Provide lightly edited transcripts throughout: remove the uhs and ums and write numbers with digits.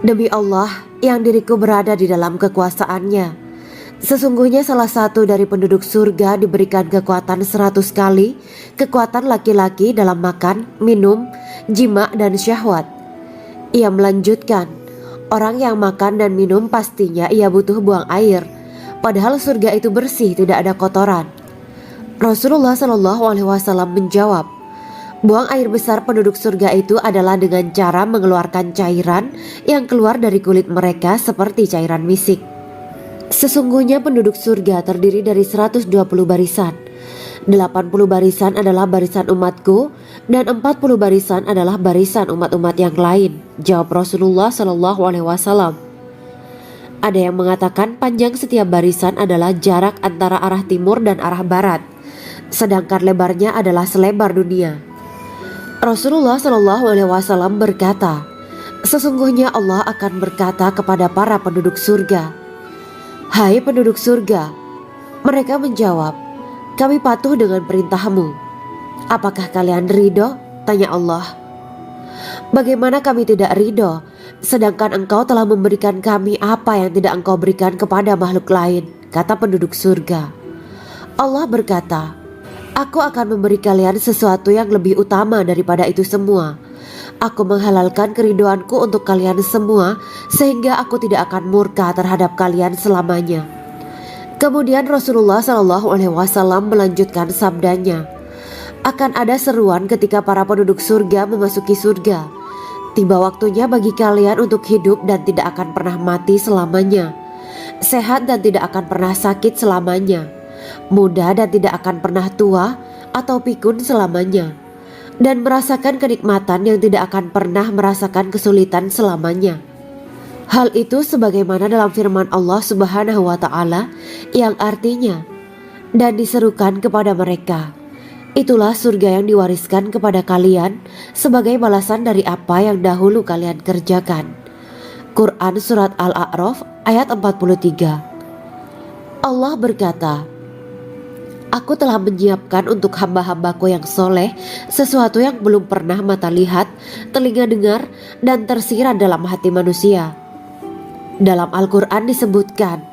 Demi Allah yang diriku berada di dalam kekuasaannya, sesungguhnya salah satu dari penduduk surga diberikan kekuatan 100 kali kekuatan laki-laki dalam makan, minum, jima dan syahwat. Ia melanjutkan, orang yang makan dan minum pastinya ia butuh buang air, padahal surga itu bersih, tidak ada kotoran. Rasulullah Shallallahu Alaihi Wasallam menjawab, buang air besar penduduk surga itu adalah dengan cara mengeluarkan cairan yang keluar dari kulit mereka seperti cairan misik. Sesungguhnya penduduk surga terdiri dari 120 barisan. 80 barisan adalah barisan umatku dan 40 barisan adalah barisan umat-umat yang lain, jawab Rasulullah Shallallahu Alaihi Wasallam. Ada yang mengatakan panjang setiap barisan adalah jarak antara arah timur dan arah barat, sedangkan lebarnya adalah selebar dunia. Rasulullah Shallallahu Alaihi Wasallam berkata, sesungguhnya Allah akan berkata kepada para penduduk surga, hai penduduk surga. Mereka menjawab, kami patuh dengan perintahmu. Apakah kalian ridho? Tanya Allah. Bagaimana kami tidak ridho, sedangkan engkau telah memberikan kami apa yang tidak engkau berikan kepada makhluk lain, kata penduduk surga. Allah berkata, aku akan memberi kalian sesuatu yang lebih utama daripada itu semua. Aku menghalalkan keridoanku untuk kalian semua, sehingga aku tidak akan murka terhadap kalian selamanya. Kemudian Rasulullah Shallallahu Alaihi Wasallam melanjutkan sabdanya, akan ada seruan ketika para penduduk surga memasuki surga. Tiba waktunya bagi kalian untuk hidup dan tidak akan pernah mati selamanya, sehat dan tidak akan pernah sakit selamanya, muda dan tidak akan pernah tua atau pikun selamanya, dan merasakan kenikmatan yang tidak akan pernah merasakan kesulitan selamanya. Hal itu sebagaimana dalam firman Allah Subhanahu wa Ta'ala yang artinya, dan diserukan kepada mereka, itulah surga yang diwariskan kepada kalian sebagai balasan dari apa yang dahulu kalian kerjakan. Quran Surat Al-A'raf ayat 43. Allah berkata, aku telah menyiapkan untuk hamba-hambaku yang soleh sesuatu yang belum pernah mata lihat, telinga dengar, dan tersirat dalam hati manusia. Dalam Al-Quran disebutkan,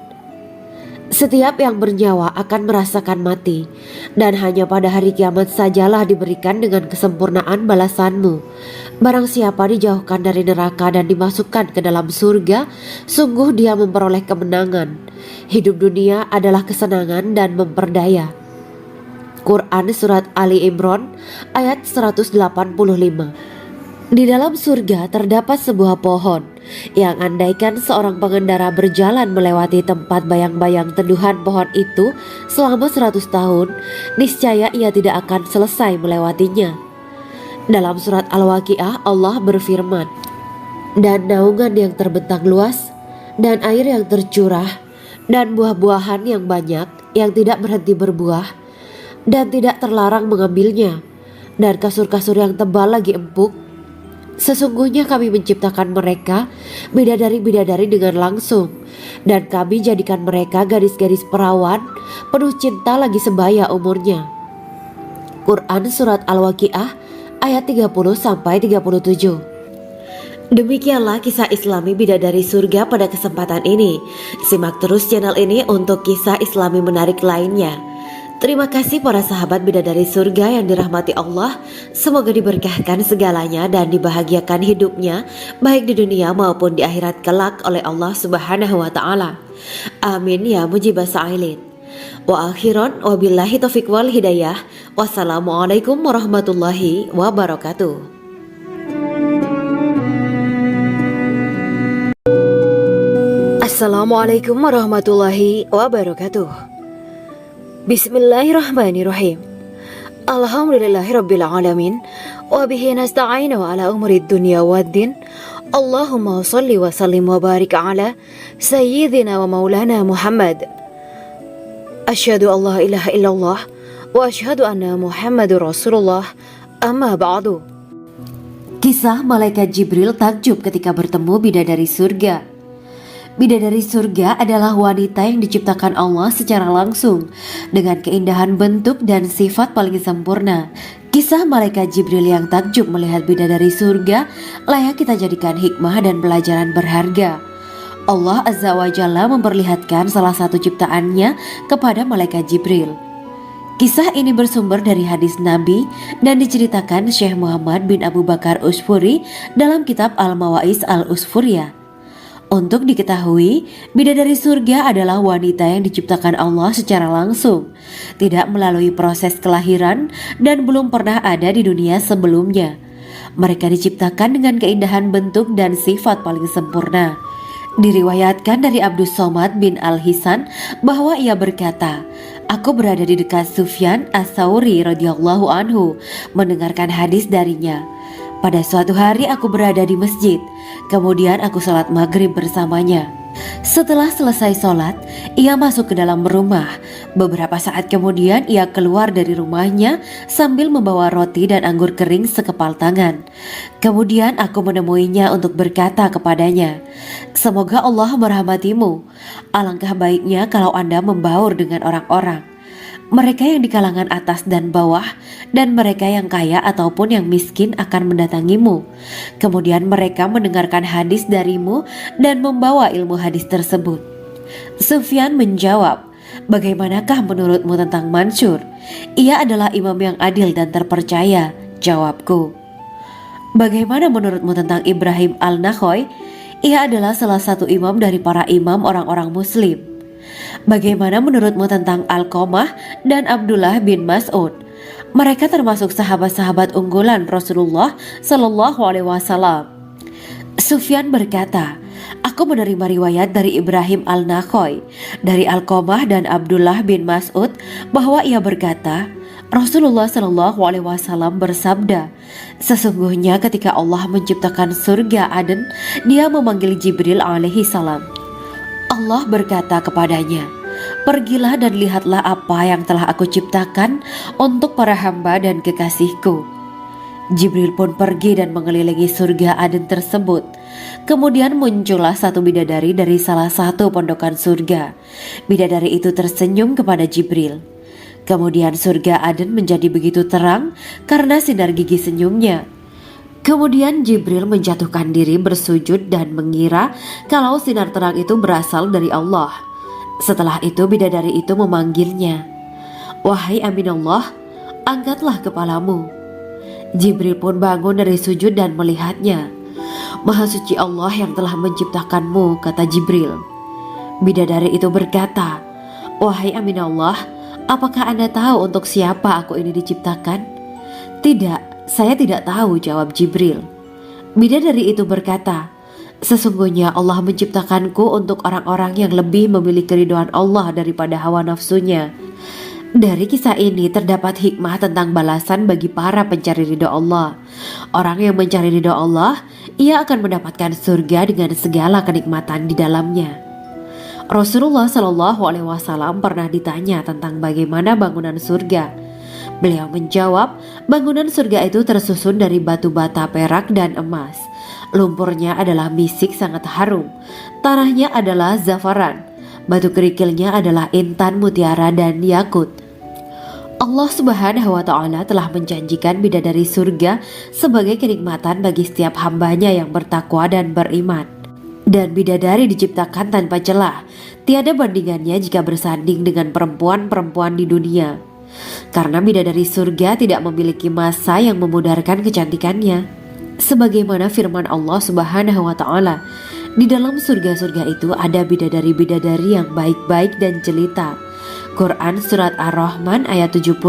setiap yang bernyawa akan merasakan mati, dan hanya pada hari kiamat sajalah diberikan dengan kesempurnaan balasanmu. Barang siapa dijauhkan dari neraka dan dimasukkan ke dalam surga, sungguh dia memperoleh kemenangan. Hidup dunia adalah kesenangan dan memperdaya. Quran Surat Ali Imran ayat 185. Di dalam surga terdapat sebuah pohon yang andaikan seorang pengendara berjalan melewati tempat bayang-bayang teduhan pohon itu selama 100 tahun, niscaya ia tidak akan selesai melewatinya. Dalam surat Al-Waqiah Allah berfirman, dan naungan yang terbentang luas, dan air yang tercurah, dan buah-buahan yang banyak yang tidak berhenti berbuah, dan tidak terlarang mengambilnya, dan kasur-kasur yang tebal lagi empuk. Sesungguhnya kami menciptakan mereka bidadari-bidadari dengan langsung, dan kami jadikan mereka gadis-gadis perawan penuh cinta lagi sebaya umurnya. Quran Surat Al-Waqiah ayat 30-37. Demikianlah kisah Islami bidadari surga pada kesempatan ini. Simak terus channel ini untuk kisah Islami menarik lainnya. Terima kasih para sahabat bidadari surga yang dirahmati Allah. Semoga diberkahkan segalanya dan dibahagiakan hidupnya, baik di dunia maupun di akhirat kelak oleh Allah Subhanahu wa Ta'ala. Amin ya mujibah sa'ilin. Wa akhiran wabillahi taufiq wal hidayah. Wassalamualaikum warahmatullahi wabarakatuh. Assalamualaikum warahmatullahi wabarakatuh. Bismillahirrahmanirrahim. Alhamdulillahirabbil alamin wa bihi nasta'inu ala umuri dunya waddin. Allahumma shalli wa sallim wa barik ala sayyidina wa maulana Muhammad. Asyhadu an la ilaha illallah wa asyhadu anna Muhammadur Rasulullah. Amma ba'du. Kisah malaikat Jibril takjub ketika bertemu bidadari surga. Bidadari surga adalah wanita yang diciptakan Allah secara langsung dengan keindahan bentuk dan sifat paling sempurna. Kisah malaikat Jibril yang takjub melihat bidadari surga layak kita jadikan hikmah dan pelajaran berharga. Allah Azza wa Jalla memperlihatkan salah satu ciptaannya kepada malaikat Jibril. Kisah ini bersumber dari hadis Nabi dan diceritakan Syekh Muhammad bin Abu Bakar Usfuri dalam kitab Al-Mawaiz Al-Usfuriyah. Untuk diketahui, bidadari surga adalah wanita yang diciptakan Allah secara langsung, tidak melalui proses kelahiran dan belum pernah ada di dunia sebelumnya. Mereka diciptakan dengan keindahan bentuk dan sifat paling sempurna. Diriwayatkan dari Abdus Somad bin Al-Hisan bahwa ia berkata, "Aku berada di dekat Sufyan As-Sauri radhiyallahu anhu mendengarkan hadis darinya. Pada suatu hari aku berada di masjid, kemudian aku sholat maghrib bersamanya. Setelah selesai sholat, ia masuk ke dalam rumah. Beberapa saat kemudian ia keluar dari rumahnya sambil membawa roti dan anggur kering sekepal tangan. Kemudian aku menemuinya untuk berkata kepadanya, 'Semoga Allah merahmatimu. Alangkah baiknya kalau Anda membaur dengan orang-orang. Mereka yang di kalangan atas dan bawah, dan mereka yang kaya ataupun yang miskin akan mendatangimu. Kemudian mereka mendengarkan hadis darimu dan membawa ilmu hadis tersebut.' Sufyan menjawab, 'Bagaimanakah menurutmu tentang Mansur? Ia adalah imam yang adil dan terpercaya.' Jawabku. 'Bagaimana menurutmu tentang Ibrahim Al-Nakhoy? Ia adalah salah satu imam dari para imam orang-orang muslim.' 'Bagaimana menurutmu tentang Alqamah dan Abdullah bin Mas'ud? Mereka termasuk sahabat-sahabat unggulan Rasulullah Sallallahu Alaihi Wasallam.' Sufyan berkata, 'Aku menerima riwayat dari Ibrahim Al-Nakhoy, dari Alqamah dan Abdullah bin Mas'ud bahwa ia berkata, Rasulullah Sallallahu Alaihi Wasallam bersabda, sesungguhnya ketika Allah menciptakan surga Aden, Dia memanggil Jibril alaihi salam. Allah berkata kepadanya, pergilah dan lihatlah apa yang telah aku ciptakan untuk para hamba dan kekasihku. Jibril pun pergi dan mengelilingi surga Aden tersebut. Kemudian muncullah satu bidadari dari salah satu pondokan surga. Bidadari itu tersenyum kepada Jibril. Kemudian surga Aden menjadi begitu terang karena sinar gigi senyumnya. Kemudian Jibril menjatuhkan diri bersujud dan mengira kalau sinar terang itu berasal dari Allah. Setelah itu bidadari itu memanggilnya, wahai Aminullah, angkatlah kepalamu. Jibril pun bangun dari sujud dan melihatnya. Maha suci Allah yang telah menciptakanmu, kata Jibril. Bidadari itu berkata, wahai Aminullah, apakah Anda tahu untuk siapa aku ini diciptakan? Tidak. Saya tidak tahu, jawab Jibril. Bidadari itu berkata, sesungguhnya Allah menciptakanku untuk orang-orang yang lebih memilih keridhaan Allah daripada hawa nafsunya. Dari kisah ini terdapat hikmah tentang balasan bagi para pencari ridha Allah. Orang yang mencari ridha Allah, ia akan mendapatkan surga dengan segala kenikmatan di dalamnya. Rasulullah Shallallahu Alaihi Wasallam pernah ditanya tentang bagaimana bangunan surga. Beliau menjawab, bangunan surga itu tersusun dari batu bata, perak, dan emas. Lumpurnya adalah misik sangat harum. Tanahnya adalah zafaran. Batu kerikilnya adalah intan, mutiara, dan yakut. Allah Subhanahu wa Ta'ala telah menjanjikan bidadari surga sebagai kenikmatan bagi setiap hambanya yang bertakwa dan beriman. Dan bidadari diciptakan tanpa celah. Tiada bandingannya jika bersanding dengan perempuan-perempuan di dunia. Karena bidadari surga tidak memiliki masa yang memudarkan kecantikannya. Sebagaimana firman Allah Subhanahu wa Ta'ala, di dalam surga-surga itu ada bidadari-bidadari yang baik-baik dan jelita. Quran Surat Ar-Rahman ayat 70.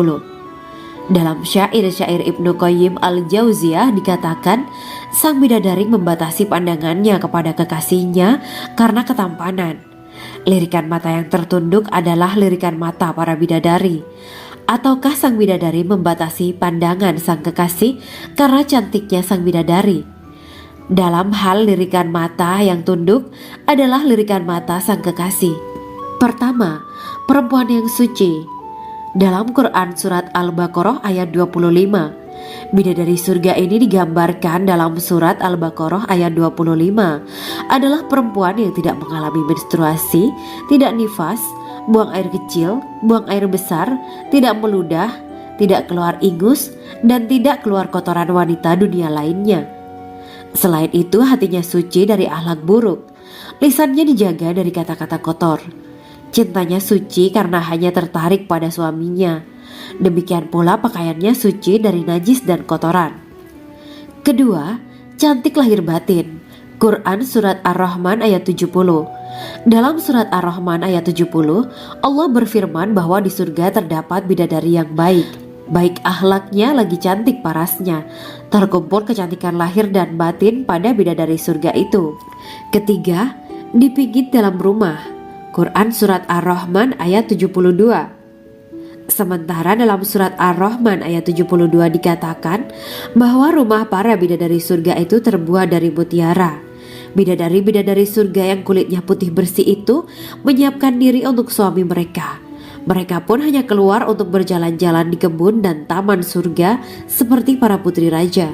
Dalam syair-syair Ibnu Qayyim Al-Jauziyah dikatakan, sang bidadari membatasi pandangannya kepada kekasihnya karena ketampanan. Lirikan mata yang tertunduk adalah lirikan mata para bidadari. Ataukah sang bidadari membatasi pandangan sang kekasih karena cantiknya sang bidadari? Dalam hal lirikan mata yang tunduk adalah lirikan mata sang kekasih. Pertama, perempuan yang suci. Dalam Quran Surat Al-Baqarah ayat 25, bidadari surga ini digambarkan dalam Surat Al-Baqarah ayat 25 adalah perempuan yang tidak mengalami menstruasi, tidak nifas, buang air kecil, buang air besar, tidak meludah, tidak keluar ingus, dan tidak keluar kotoran wanita dunia lainnya. Selain itu, hatinya suci dari akhlak buruk, lisannya dijaga dari kata-kata kotor. Cintanya suci karena hanya tertarik pada suaminya. Demikian pula pakaiannya suci dari najis dan kotoran. Kedua, cantik lahir batin. Quran Surat Ar-Rahman ayat 70. Dalam Surat Ar-Rahman ayat 70, Allah berfirman bahwa di surga terdapat bidadari yang baik. Baik akhlaknya lagi cantik parasnya. Terkumpul kecantikan lahir dan batin pada bidadari surga itu. Ketiga, dipijit dalam rumah. Quran Surat Ar-Rahman ayat 72. Sementara dalam Surat Ar-Rahman ayat 72 dikatakan bahwa rumah para bidadari surga itu terbuat dari mutiara. Bidadari-bidadari surga yang kulitnya putih bersih itu menyiapkan diri untuk suami mereka. Mereka pun hanya keluar untuk berjalan-jalan di kebun dan taman surga seperti para putri raja.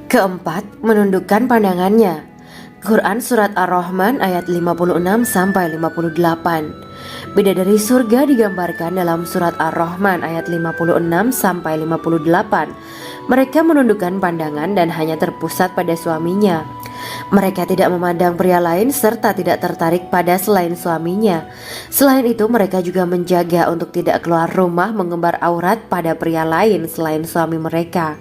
Keempat, menundukkan pandangannya. Quran Surat Ar-Rahman ayat 56-58. Bidadari surga digambarkan dalam Surat Ar-Rahman ayat 56-58. Mereka menundukkan pandangan dan hanya terpusat pada suaminya. Mereka tidak memandang pria lain serta tidak tertarik pada selain suaminya. Selain itu, mereka juga menjaga untuk tidak keluar rumah mengembar aurat pada pria lain selain suami mereka.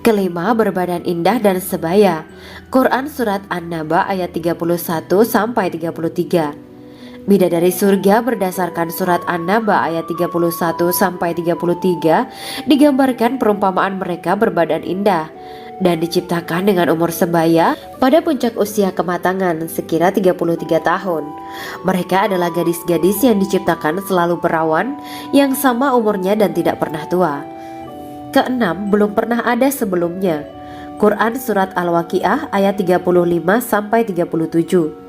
Kelima, berbadan indah dan sebaya. Quran Surat An-Naba ayat 31-33. Bidadari surga berdasarkan Surat An-Naba ayat 31-33 digambarkan perumpamaan mereka berbadan indah dan diciptakan dengan umur sebaya pada puncak usia kematangan sekira 33 tahun. Mereka adalah gadis-gadis yang diciptakan selalu perawan, yang sama umurnya dan tidak pernah tua. Keenam, belum pernah ada sebelumnya. Quran Surat Al-Waqiah ayat 35-37.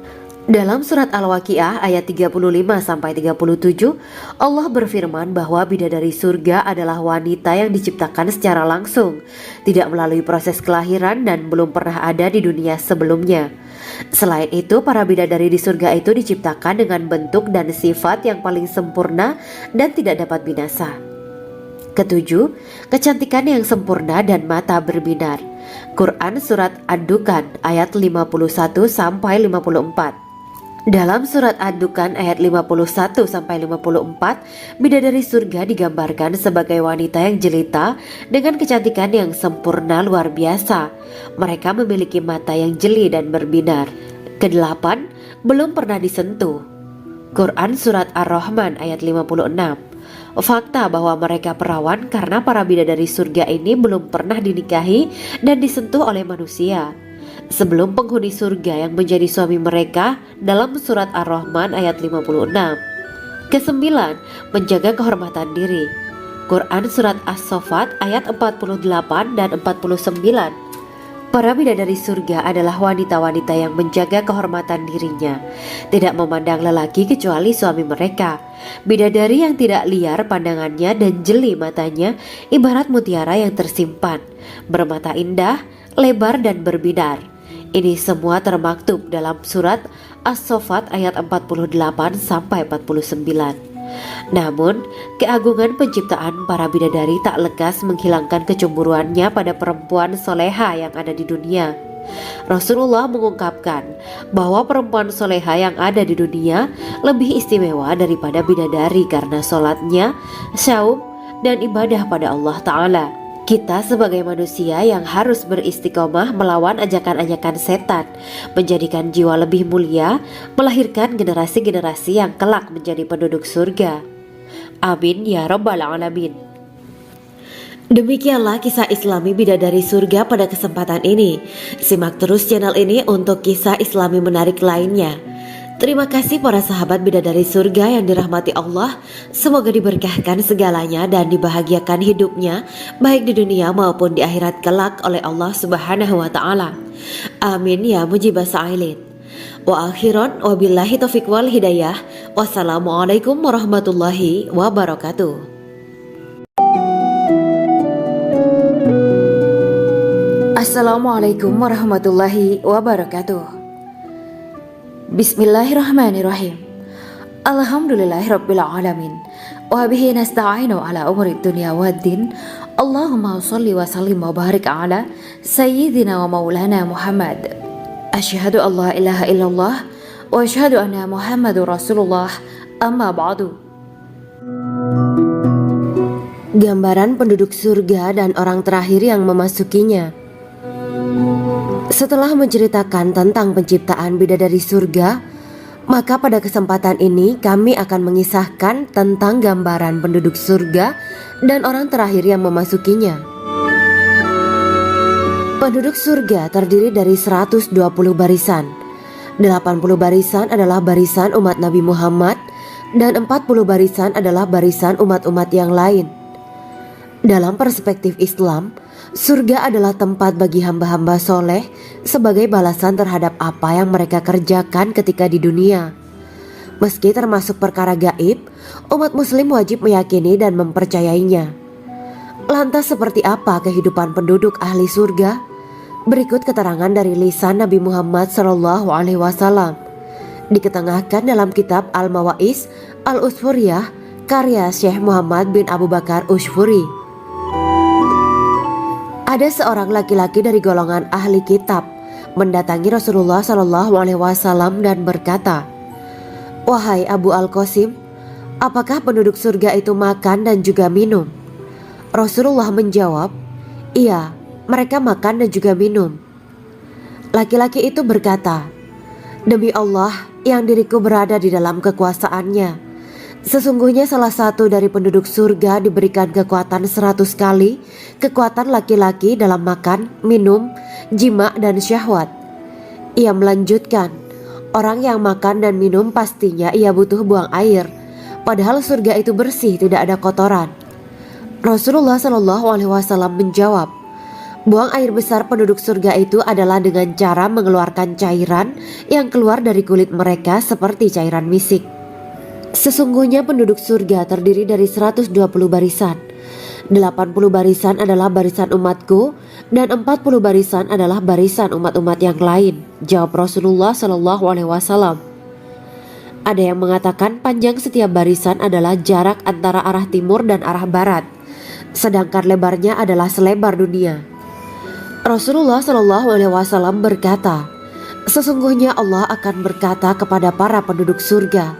Dalam Surat Al-Waqiah ayat 35-37, Allah berfirman bahwa bidadari surga adalah wanita yang diciptakan secara langsung, tidak melalui proses kelahiran dan belum pernah ada di dunia sebelumnya. Selain itu, para bidadari di surga itu diciptakan dengan bentuk dan sifat yang paling sempurna dan tidak dapat binasa. Ketujuh, kecantikan yang sempurna dan mata berbinar. Quran Surat Ad-Dukan ayat 51-54. Dalam Surat Ad-Dukan ayat 51-54, bidadari surga digambarkan sebagai wanita yang jelita dengan kecantikan yang sempurna luar biasa. Mereka memiliki mata yang jeli dan berbinar. Kedelapan, belum pernah disentuh. Quran Surat Ar-Rahman ayat 56. Fakta bahwa mereka perawan karena para bidadari surga ini belum pernah dinikahi dan disentuh oleh manusia sebelum penghuni surga yang menjadi suami mereka dalam Surat Ar-Rahman ayat 56. Kesembilan, menjaga kehormatan diri. Quran Surat As-Saffat ayat 48 dan 49. Para bidadari surga adalah wanita-wanita yang menjaga kehormatan dirinya, tidak memandang lelaki kecuali suami mereka. Bidadari yang tidak liar pandangannya dan jeli matanya ibarat mutiara yang tersimpan, bermata indah, lebar dan berbinar. Ini semua termaktub dalam Surat As-Saffat ayat 48-49. Namun, keagungan penciptaan para bidadari tak lekas menghilangkan kecemburuannya pada perempuan soleha yang ada di dunia. Rasulullah mengungkapkan bahwa perempuan soleha yang ada di dunia lebih istimewa daripada bidadari karena sholatnya, syaum, dan ibadah pada Allah Ta'ala. Kita sebagai manusia yang harus beristiqomah melawan ajakan-ajakan setan, menjadikan jiwa lebih mulia, melahirkan generasi-generasi yang kelak menjadi penduduk surga. Amin ya Rabbal Alamin. Demikianlah kisah Islami bidadari surga pada kesempatan ini. Simak terus channel ini untuk kisah Islami menarik lainnya. Terima kasih para sahabat bidadari surga yang dirahmati Allah. Semoga diberkahkan segalanya dan dibahagiakan hidupnya, baik di dunia maupun di akhirat kelak oleh Allah Subhanahu wa Ta'ala. Amin ya mujibah sa'ilin. Wa akhiran wabillahi taufiq wal hidayah. Wassalamualaikum warahmatullahi wabarakatuh. Assalamualaikum warahmatullahi wabarakatuh. Bismillahirrahmanirrahim. Alhamdulillahirabbil alamin. وبه نستعين على أمور الدنيا والدين. اللهم صل وسلم وبارك على سيدنا ومولانا محمد. أشهد أن لا إله إلا الله وأشهد أن محمد رسول الله. أما بعد. Gambaran penduduk surga dan orang terakhir yang memasukinya. Setelah menceritakan tentang penciptaan bidadari surga, maka pada kesempatan ini kami akan mengisahkan tentang gambaran penduduk surga dan orang terakhir yang memasukinya. Penduduk surga terdiri dari 120 barisan. 80 barisan adalah barisan umat Nabi Muhammad dan 40 barisan adalah barisan umat-umat yang lain. Dalam perspektif Islam, surga adalah tempat bagi hamba-hamba soleh sebagai balasan terhadap apa yang mereka kerjakan ketika di dunia. Meski termasuk perkara gaib, umat muslim wajib meyakini dan mempercayainya. Lantas seperti apa kehidupan penduduk ahli surga? Berikut keterangan dari lisan Nabi Muhammad SAW. Diketengahkan dalam kitab Al-Mawaiz Al-Usfuriyah karya Syekh Muhammad bin Abu Bakar Usfuri. Ada seorang laki-laki dari golongan ahli kitab mendatangi Rasulullah SAW dan berkata, "Wahai Abu Al-Qasim, apakah penduduk surga itu makan dan juga minum?" Rasulullah menjawab, "Iya, mereka makan dan juga minum." Laki-laki itu berkata, "Demi Allah yang diriku berada di dalam kekuasaannya, sesungguhnya salah satu dari penduduk surga diberikan kekuatan 100 kali kekuatan laki-laki dalam makan, minum, jima, dan syahwat." Ia melanjutkan, "Orang yang makan dan minum pastinya ia butuh buang air, padahal surga itu bersih, tidak ada kotoran." Rasulullah SAW menjawab, "Buang air besar penduduk surga itu adalah dengan cara mengeluarkan cairan yang keluar dari kulit mereka seperti cairan misik." Sesungguhnya penduduk surga terdiri dari 120 barisan. 80 barisan adalah barisan umatku dan 40 barisan adalah barisan umat-umat yang lain, jawab Rasulullah SAW. Ada yang mengatakan panjang setiap barisan adalah jarak antara arah timur dan arah barat, sedangkan lebarnya adalah selebar dunia. Rasulullah SAW berkata, "Sesungguhnya Allah akan berkata kepada para penduduk surga,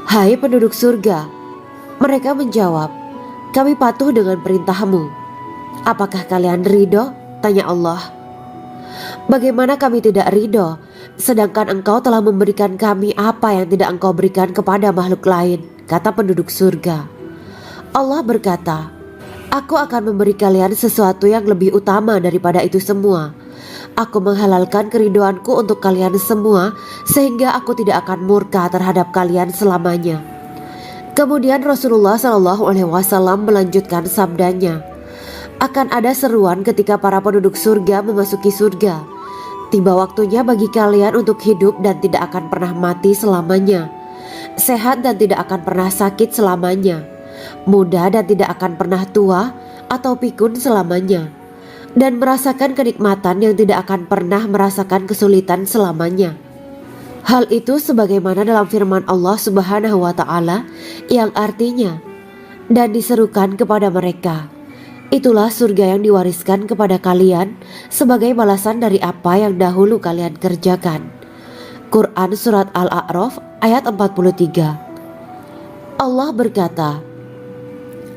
'Hai penduduk surga,' mereka menjawab, 'Kami patuh dengan perintahmu.' 'Apakah kalian ridho?' tanya Allah. 'Bagaimana kami tidak ridho, sedangkan engkau telah memberikan kami apa yang tidak engkau berikan kepada makhluk lain,' kata penduduk surga. Allah berkata, 'Aku akan memberi kalian sesuatu yang lebih utama daripada itu semua. Aku menghalalkan keridoanku untuk kalian semua sehingga aku tidak akan murka terhadap kalian selamanya.'" Kemudian Rasulullah SAW melanjutkan sabdanya, "Akan ada seruan ketika para penduduk surga memasuki surga. Tiba waktunya bagi kalian untuk hidup dan tidak akan pernah mati selamanya, sehat dan tidak akan pernah sakit selamanya, muda dan tidak akan pernah tua atau pikun selamanya, dan merasakan kenikmatan yang tidak akan pernah merasakan kesulitan selamanya." Hal itu sebagaimana dalam firman Allah Subhanahu wa Ta'ala yang artinya, "Dan diserukan kepada mereka, itulah surga yang diwariskan kepada kalian sebagai balasan dari apa yang dahulu kalian kerjakan." Quran Surat Al-A'raf ayat 43. Allah berkata,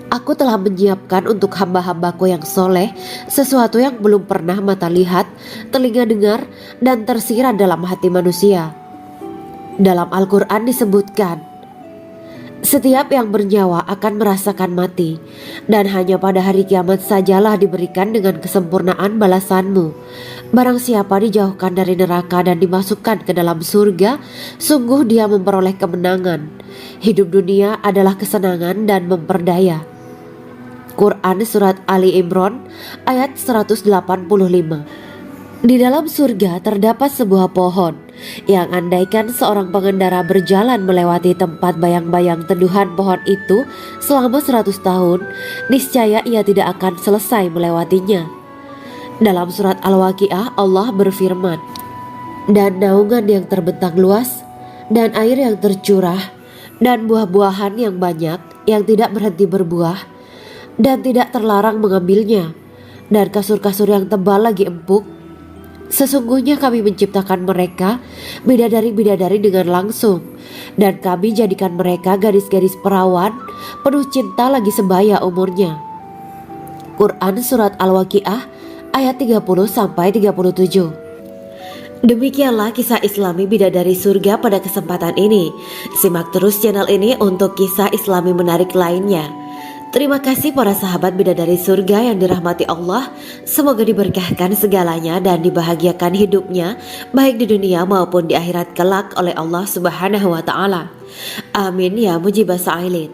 "Aku telah menyiapkan untuk hamba-hambaku yang soleh sesuatu yang belum pernah mata lihat, telinga dengar, dan tersirat dalam hati manusia." Dalam Al-Quran disebutkan, "Setiap yang bernyawa akan merasakan mati, dan hanya pada hari kiamat sajalah diberikan dengan kesempurnaan balasanmu. Barang siapa dijauhkan dari neraka dan dimasukkan ke dalam surga, sungguh dia memperoleh kemenangan. Hidup dunia adalah kesenangan dan memperdaya." Quran Surat Ali Imran ayat 185. Di dalam surga terdapat sebuah pohon yang andaikan seorang pengendara berjalan melewati tempat bayang-bayang teduhan pohon itu selama 100 tahun, niscaya ia tidak akan selesai melewatinya. Dalam surat Al-Waqiah Allah berfirman, "Dan naungan yang terbentang luas, dan air yang tercurah, dan buah-buahan yang banyak, yang tidak berhenti berbuah dan tidak terlarang mengambilnya, dan kasur-kasur yang tebal lagi empuk. Sesungguhnya kami menciptakan mereka bidadari-bidadari dengan langsung, dan kami jadikan mereka gadis-gadis perawan penuh cinta lagi sebaya umurnya. Quran Surat Al-Waqiah ayat 30-37. Demikianlah kisah Islami bidadari surga pada kesempatan ini. Simak terus channel ini untuk kisah Islami menarik lainnya. Terima kasih para sahabat bidadari surga yang dirahmati Allah. Semoga diberkahkan segalanya dan dibahagiakan hidupnya baik di dunia maupun di akhirat kelak oleh Allah Subhanahu wa taala. Amin ya mujibah sa'ilin.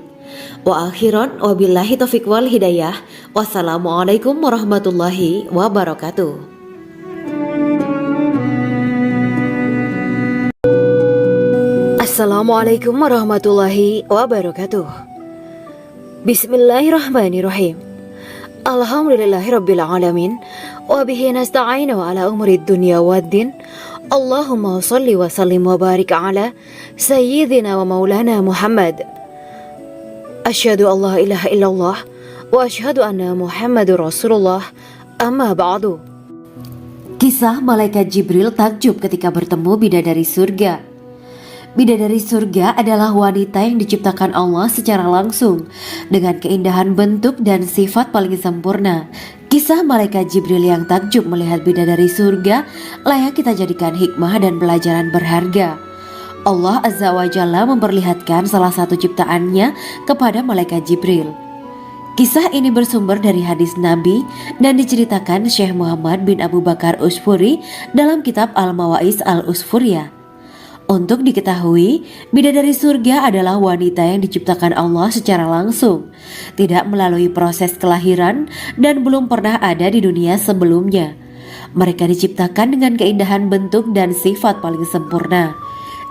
Wa akhiran wabillahi taufiq wal hidayah. Wassalamualaikum warahmatullahi wabarakatuh. Assalamualaikum warahmatullahi wabarakatuh. Bismillahirrahmanirrahim. Alhamdulillahirabbil alamin wa bihi nasta'inu ala umuri dunya waddin. Allahumma shalli wa sallim wa barik ala sayyidina wa maulana Muhammad. Asyhadu an la ilaha illallah wa asyhadu anna Muhammadur Rasulullah. Amma ba'du. Kisah malaikat Jibril takjub ketika bertemu bidadari surga. Bidadari surga adalah wanita yang diciptakan Allah secara langsung dengan keindahan bentuk dan sifat paling sempurna. Kisah malaikat Jibril yang takjub melihat bidadari surga layak kita jadikan hikmah dan pelajaran berharga. Allah Azza wa Jalla memperlihatkan salah satu ciptaannya kepada malaikat Jibril. Kisah ini bersumber dari hadis Nabi dan diceritakan Syekh Muhammad bin Abu Bakar Usfuri dalam kitab Al-Mawaiz Al-Usfuriyah. Untuk diketahui, bidadari surga adalah wanita yang diciptakan Allah secara langsung, tidak melalui proses kelahiran dan belum pernah ada di dunia sebelumnya. Mereka diciptakan dengan keindahan bentuk dan sifat paling sempurna.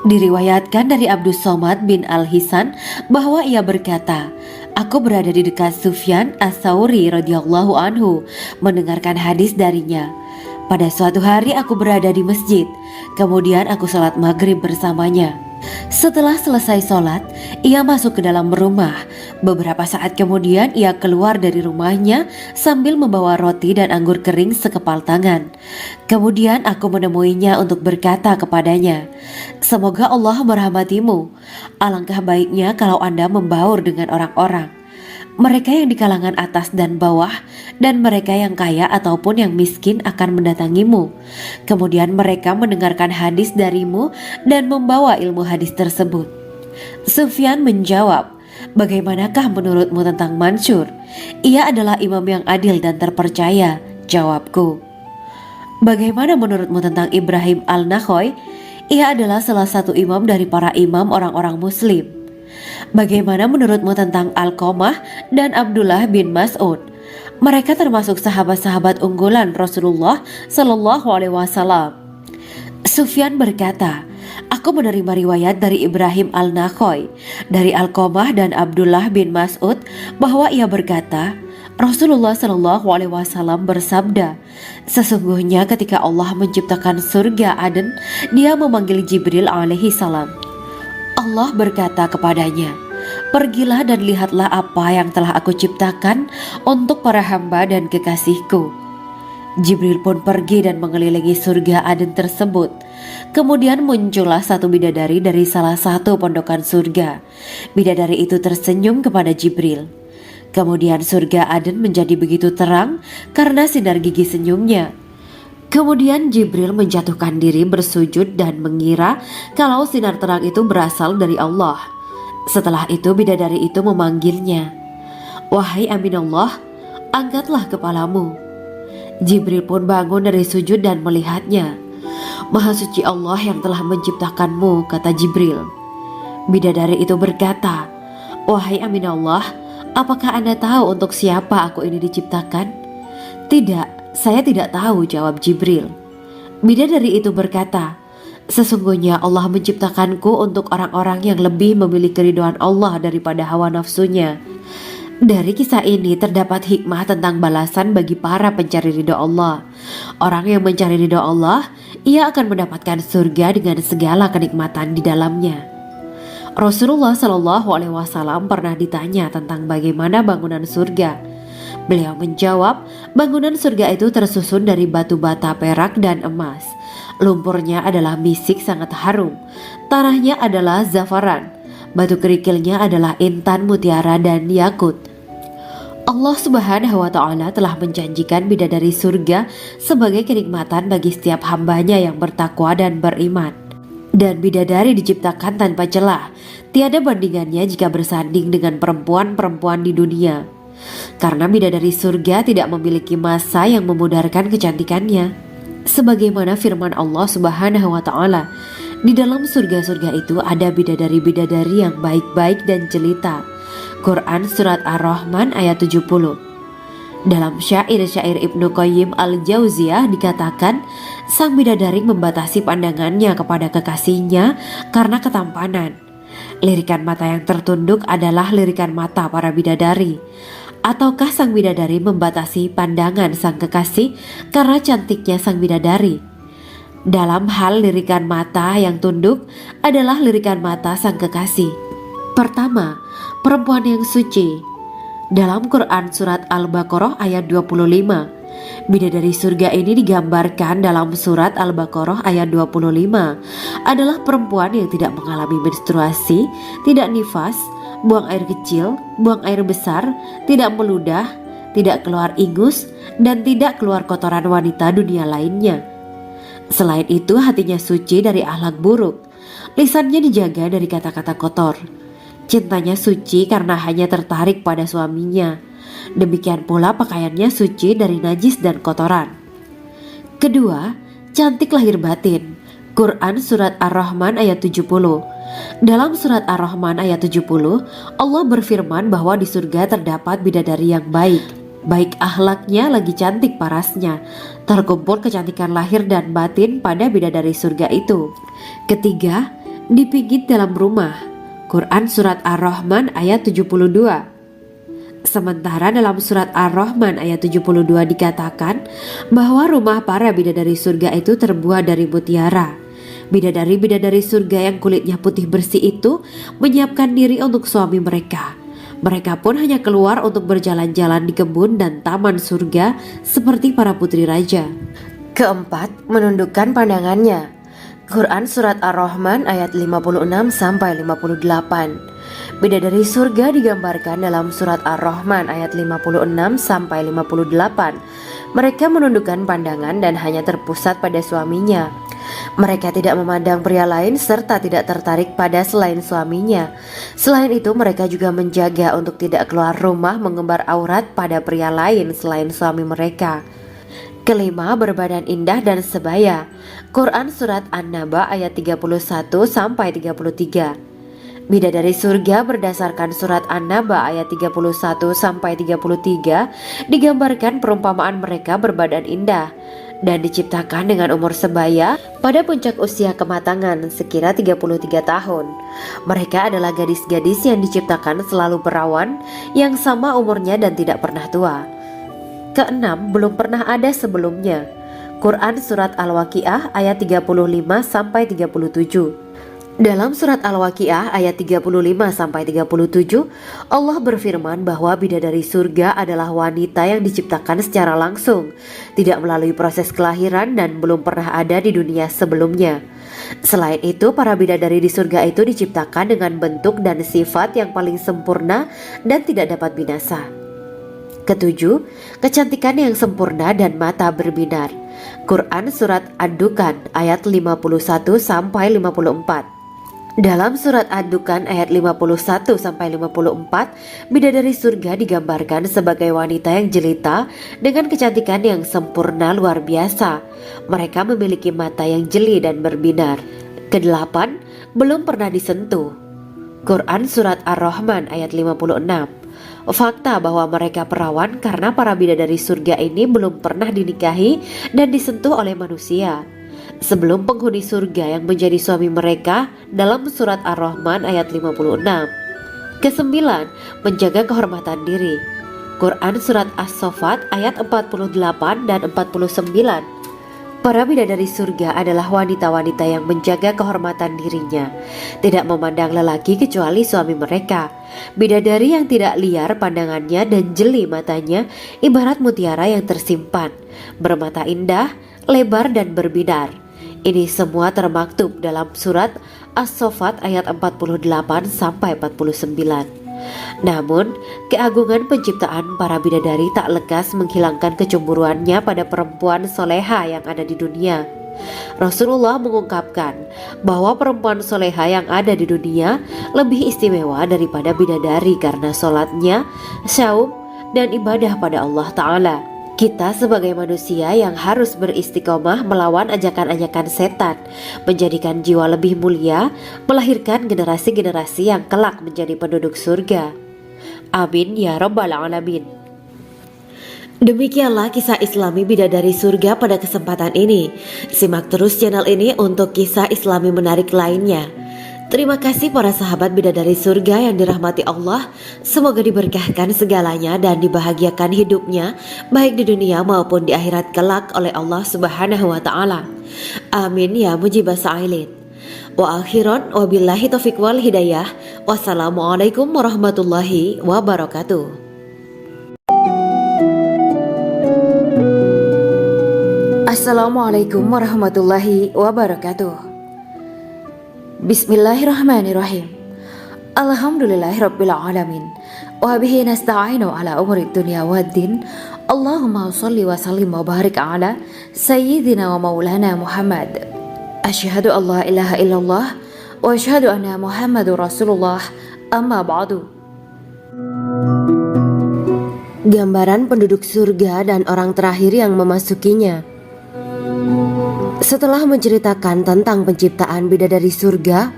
Diriwayatkan dari Abdus Somad bin Al-Hisan bahwa ia berkata, "Aku berada di dekat Sufyan As-Sauri radhiyallahu anhu mendengarkan hadis darinya. Pada suatu hari aku berada di masjid, kemudian aku sholat maghrib bersamanya. Setelah selesai sholat, ia masuk ke dalam rumah. Beberapa saat kemudian ia keluar dari rumahnya sambil membawa roti dan anggur kering sekepal tangan. Kemudian aku menemuinya untuk berkata kepadanya, 'Semoga Allah merahmatimu. Alangkah baiknya kalau Anda membaur dengan orang-orang. Mereka yang di kalangan atas dan bawah, dan mereka yang kaya ataupun yang miskin akan mendatangimu. Kemudian mereka mendengarkan hadis darimu dan membawa ilmu hadis tersebut.' Sufyan menjawab, 'Bagaimanakah menurutmu tentang Mansur? Ia adalah imam yang adil dan terpercaya.' Jawabku. 'Bagaimana menurutmu tentang Ibrahim Al-Nakhoy? Ia adalah salah satu imam dari para imam orang-orang muslim.' 'Bagaimana menurutmu tentang Alqamah dan Abdullah bin Mas'ud? Mereka termasuk sahabat-sahabat unggulan Rasulullah Sallallahu Alaihi Wasallam.' Sufyan berkata, 'Aku menerima riwayat dari Ibrahim Al-Nakhoy, dari Alqamah dan Abdullah bin Mas'ud bahwa ia berkata, Rasulullah Sallallahu Alaihi Wasallam bersabda, sesungguhnya ketika Allah menciptakan surga Aden, Dia memanggil Jibril alaihi salam. Allah berkata kepadanya, pergilah dan lihatlah apa yang telah aku ciptakan untuk para hamba dan kekasihku. Jibril pun pergi dan mengelilingi surga Aden tersebut. Kemudian muncullah satu bidadari dari salah satu pondokan surga. Bidadari itu tersenyum kepada Jibril. Kemudian surga Aden menjadi begitu terang karena sinar gigi senyumnya. Kemudian Jibril menjatuhkan diri bersujud dan mengira kalau sinar terang itu berasal dari Allah. Setelah itu bidadari itu memanggilnya, wahai Aminullah, angkatlah kepalamu. Jibril pun bangun dari sujud dan melihatnya. Maha suci Allah yang telah menciptakanmu, kata Jibril. Bidadari itu berkata, wahai Aminullah, apakah Anda tahu untuk siapa aku ini diciptakan? Tidak. Saya tidak tahu, jawab Jibril. Bidadari itu berkata, sesungguhnya Allah menciptakanku untuk orang-orang yang lebih memilih keridhaan Allah daripada hawa nafsunya. Dari kisah ini terdapat hikmah tentang balasan bagi para pencari ridha Allah. Orang yang mencari ridha Allah, ia akan mendapatkan surga dengan segala kenikmatan di dalamnya. Rasulullah Shallallahu Alaihi Wasallam pernah ditanya tentang bagaimana bangunan surga. Beliau menjawab, bangunan surga itu tersusun dari batu bata, perak, dan emas. Lumpurnya adalah misik sangat harum, tanahnya adalah zafaran, batu kerikilnya adalah intan, mutiara, dan yakut. Allah Subhanahu wa Ta'ala telah menjanjikan bidadari surga sebagai kenikmatan bagi setiap hambanya yang bertakwa dan beriman. Dan bidadari diciptakan tanpa celah, tiada bandingannya jika bersanding dengan perempuan-perempuan di dunia. Karena bidadari surga tidak memiliki masa yang memudarkan kecantikannya. Sebagaimana firman Allah Subhanahu wa Ta'ala, di dalam surga-surga itu ada bidadari-bidadari yang baik-baik dan jelita. Quran Surat Ar-Rahman ayat 70. Dalam syair-syair Ibnu Qayyim Al-Jauziyah dikatakan, sang bidadari membatasi pandangannya kepada kekasihnya karena ketampanan. Lirikan mata yang tertunduk adalah lirikan mata para bidadari. Ataukah sang bidadari membatasi pandangan sang kekasih karena cantiknya sang bidadari? Dalam hal lirikan mata yang tunduk adalah lirikan mata sang kekasih. Pertama, perempuan yang suci. Dalam Quran Surat Al-Baqarah ayat 25, bidadari surga ini digambarkan dalam Surat Al-Baqarah ayat 25 adalah perempuan yang tidak mengalami menstruasi, tidak nifas, buang air kecil, buang air besar, tidak meludah, tidak keluar ingus, dan tidak keluar kotoran wanita dunia lainnya. Selain itu, hatinya suci dari akhlak buruk, lisannya dijaga dari kata-kata kotor. Cintanya suci karena hanya tertarik pada suaminya. Demikian pula pakaiannya suci dari najis dan kotoran. Kedua, cantik lahir batin. Quran Surat Ar-Rahman ayat 70. Dalam Surat Ar-Rahman ayat 70, Allah berfirman bahwa di surga terdapat bidadari yang baik. Baik akhlaknya lagi cantik parasnya. Terkumpul kecantikan lahir dan batin pada bidadari surga itu. Ketiga, dipijit dalam rumah. Quran Surat Ar-Rahman ayat 72. Sementara dalam Surat Ar-Rahman ayat 72 dikatakan bahwa rumah para bidadari surga itu terbuat dari mutiara. Bidadari-bidadari surga yang kulitnya putih bersih itu menyiapkan diri untuk suami mereka. Mereka pun hanya keluar untuk berjalan-jalan di kebun dan taman surga seperti para putri raja. Keempat, menundukkan pandangannya. Quran Surat Ar-Rahman ayat 56-58. Bidadari surga digambarkan dalam Surat Ar-Rahman ayat 56-58. Mereka menundukkan pandangan dan hanya terpusat pada suaminya. Mereka tidak memandang pria lain serta tidak tertarik pada selain suaminya. Selain itu, mereka juga menjaga untuk tidak keluar rumah mengembar aurat pada pria lain selain suami mereka. Kelima, berbadan indah dan sebaya. Quran Surat An-Naba ayat 31-33. Bidadari surga berdasarkan Surat An-Naba ayat 31-33 digambarkan perumpamaan mereka berbadan indah dan diciptakan dengan umur sebaya pada puncak usia kematangan sekira 33 tahun. Mereka adalah gadis-gadis yang diciptakan selalu perawan, yang sama umurnya dan tidak pernah tua. Keenam, belum pernah ada sebelumnya. Quran Surat Al-Waqiah ayat 35-37. Dalam Surat Al-Waqiah ayat 35-37, Allah berfirman bahwa bidadari surga adalah wanita yang diciptakan secara langsung, tidak melalui proses kelahiran dan belum pernah ada di dunia sebelumnya. Selain itu, para bidadari di surga itu diciptakan dengan bentuk dan sifat yang paling sempurna dan tidak dapat binasa. Ketujuh, kecantikan yang sempurna dan mata berbinar. Quran Surat Ad-Dukan ayat 51-54. Dalam Surat Ad-Dukan ayat 51-54, bidadari surga digambarkan sebagai wanita yang jelita dengan kecantikan yang sempurna luar biasa. Mereka memiliki mata yang jeli dan berbinar. Kedelapan, belum pernah disentuh. Quran Surat Ar-Rahman ayat 56. Fakta bahwa mereka perawan karena para bidadari surga ini belum pernah dinikahi dan disentuh oleh manusia sebelum penghuni surga yang menjadi suami mereka dalam Surat Ar-Rahman ayat 56. Kesembilan, menjaga kehormatan diri. Quran Surat As-Saffat ayat 48 dan 49. Para bidadari surga adalah wanita-wanita yang menjaga kehormatan dirinya, tidak memandang lelaki kecuali suami mereka. Bidadari yang tidak liar pandangannya dan jeli matanya, ibarat mutiara yang tersimpan, bermata indah, lebar dan berbinar. Ini semua termaktub dalam surat As-Saffat ayat 48 sampai 49. Namun, keagungan penciptaan para bidadari tak lekas menghilangkan kecemburuannya pada perempuan soleha yang ada di dunia. Rasulullah mengungkapkan bahwa perempuan soleha yang ada di dunia lebih istimewa daripada bidadari karena sholatnya, syaum, dan ibadah pada Allah Ta'ala. Kita sebagai manusia yang harus beristiqomah melawan ajakan-ajakan setan, menjadikan jiwa lebih mulia, melahirkan generasi-generasi yang kelak menjadi penduduk surga. Amin ya rabbal alamin. Demikianlah kisah Islami bidadari surga pada kesempatan ini. Simak terus channel ini untuk kisah Islami menarik lainnya. Terima kasih para sahabat bidadari surga yang dirahmati Allah. Semoga diberkahkan segalanya dan dibahagiakan hidupnya, baik di dunia maupun di akhirat kelak oleh Allah Subhanahu wa Ta'ala. Amin ya mujibah sa'ilin. Wa akhiran wabillahi taufiq wal hidayah. Wassalamualaikum warahmatullahi wabarakatuh. Assalamualaikum warahmatullahi wabarakatuh. Bismillahirrahmanirrahim. Alhamdulillahirabbil alamin. Wa bihi nasta'inu ala umuri dunya waddin. Allahumma shalli wa sallim wa barik ala sayyidina wa maulana Muhammad. Asyhadu an la ilaha illallah wa asyhadu anna Muhammadur Rasulullah. Amma ba'du. Gambaran penduduk surga dan orang terakhir yang memasukinya. Setelah menceritakan tentang penciptaan bidadari surga,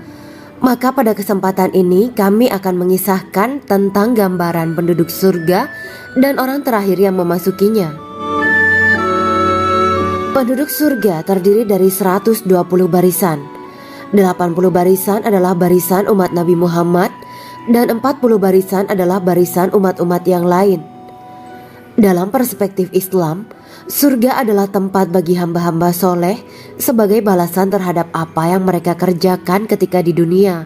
maka pada kesempatan ini kami akan mengisahkan tentang gambaran penduduk surga dan orang terakhir yang memasukinya. Penduduk surga terdiri dari 120 barisan. 80 barisan adalah barisan umat Nabi Muhammad dan 40 barisan adalah barisan umat-umat yang lain. Dalam perspektif Islam, surga adalah tempat bagi hamba-hamba soleh sebagai balasan terhadap apa yang mereka kerjakan ketika di dunia.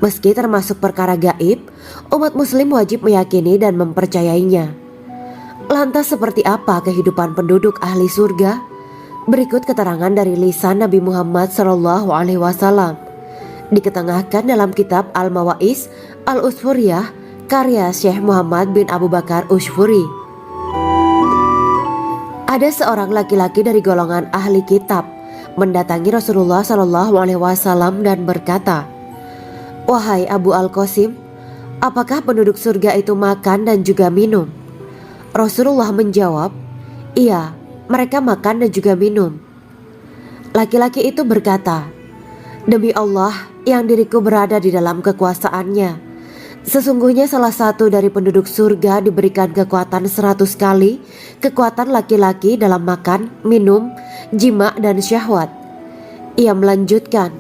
Meski termasuk perkara gaib, umat muslim wajib meyakini dan mempercayainya. Lantas seperti apa kehidupan penduduk ahli surga? Berikut keterangan dari lisan Nabi Muhammad SAW. Diketengahkan dalam kitab Al-Mawaiz Al-Usfuriyah karya Syekh Muhammad bin Abu Bakar Usfuri. Ada seorang laki-laki dari golongan ahli kitab mendatangi Rasulullah SAW dan berkata, "Wahai Abu Al-Qasim, apakah penduduk surga itu makan dan juga minum?" Rasulullah menjawab, "Iya, mereka makan dan juga minum." Laki-laki itu berkata, "Demi Allah yang diriku berada di dalam kekuasaannya, sesungguhnya salah satu dari penduduk surga diberikan kekuatan 100 kali kekuatan laki-laki dalam makan, minum, jima, dan syahwat." Ia melanjutkan,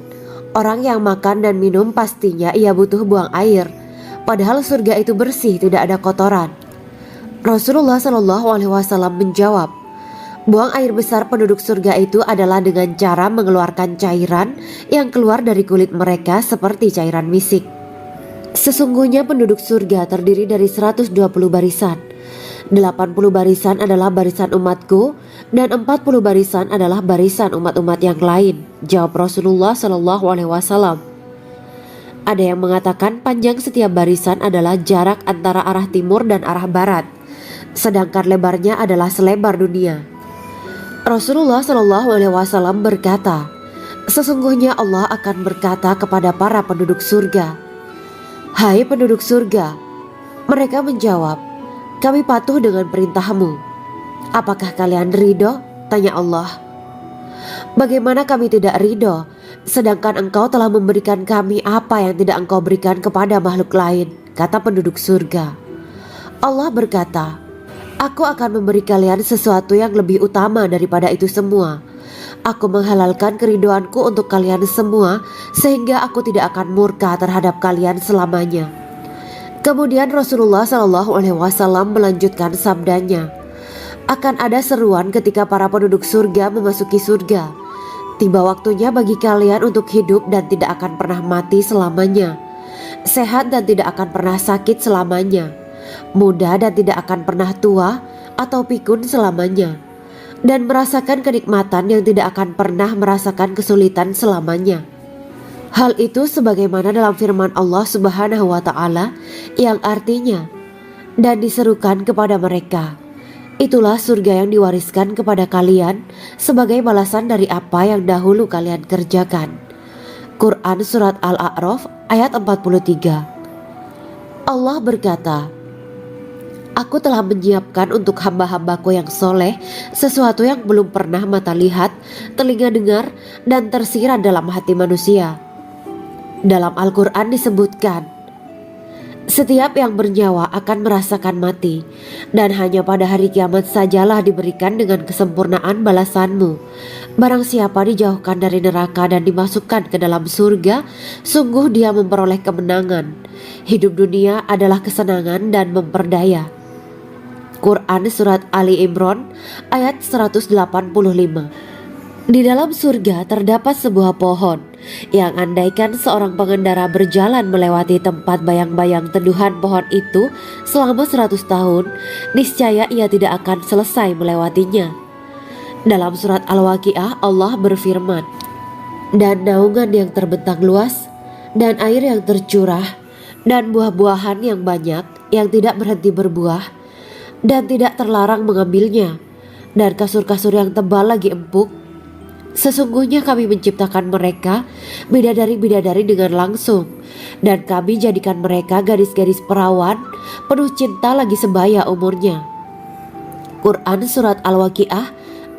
"Orang yang makan dan minum pastinya ia butuh buang air, padahal surga itu bersih, tidak ada kotoran." Rasulullah SAW menjawab, "Buang air besar penduduk surga itu adalah dengan cara mengeluarkan cairan yang keluar dari kulit mereka seperti cairan misik." Sesungguhnya penduduk surga terdiri dari 120 barisan. 80 barisan adalah barisan umatku dan 40 barisan adalah barisan umat-umat yang lain, jawab Rasulullah SAW. Ada yang mengatakan panjang setiap barisan adalah jarak antara arah timur dan arah barat, sedangkan lebarnya adalah selebar dunia. Rasulullah SAW berkata, "Sesungguhnya Allah akan berkata kepada para penduduk surga, 'Hai penduduk surga,' mereka menjawab, 'Kami patuh dengan perintahmu.' 'Apakah kalian ridho?' tanya Allah. 'Bagaimana kami tidak ridho, sedangkan engkau telah memberikan kami apa yang tidak engkau berikan kepada makhluk lain,' kata penduduk surga. Allah berkata, 'Aku akan memberi kalian sesuatu yang lebih utama daripada itu semua. Aku menghalalkan keridoanku untuk kalian semua sehingga aku tidak akan murka terhadap kalian selamanya.'" Kemudian Rasulullah SAW melanjutkan sabdanya, Akan ada seruan ketika para penduduk surga memasuki surga. Tiba waktunya bagi kalian untuk hidup dan tidak akan pernah mati selamanya, sehat dan tidak akan pernah sakit selamanya, muda dan tidak akan pernah tua atau pikun selamanya, dan merasakan kenikmatan yang tidak akan pernah merasakan kesulitan selamanya. Hal itu sebagaimana dalam firman Allah Subhanahu wa Ta'ala yang artinya, dan diserukan kepada mereka, itulah surga yang diwariskan kepada kalian sebagai balasan dari apa yang dahulu kalian kerjakan. Quran Surat Al-A'raf ayat 43. Allah berkata, Aku telah menyiapkan untuk hamba-hambaku yang soleh sesuatu yang belum pernah mata lihat, telinga dengar, dan tersirat dalam hati manusia. Dalam Al-Quran disebutkan, setiap yang bernyawa akan merasakan mati, dan hanya pada hari kiamat sajalah diberikan dengan kesempurnaan balasanmu. Barang siapa dijauhkan dari neraka dan dimasukkan ke dalam surga, sungguh dia memperoleh kemenangan. Hidup dunia adalah kesenangan dan memperdaya. Quran Surat Ali Imran ayat 185. Di dalam surga terdapat sebuah pohon yang andaikan seorang pengendara berjalan melewati tempat bayang-bayang teduhan pohon itu selama 100 tahun, niscaya ia tidak akan selesai melewatinya. Dalam surat Al-Waqiah Allah berfirman, dan naungan yang terbentang luas, dan air yang tercurah, dan buah-buahan yang banyak yang tidak berhenti berbuah, dan tidak terlarang mengambilnya, dan kasur-kasur yang tebal lagi empuk. Sesungguhnya kami menciptakan mereka bidadari-bidadari dengan langsung, dan kami jadikan mereka gadis-gadis perawan penuh cinta lagi sebaya umurnya. Quran Surat Al-Waqiah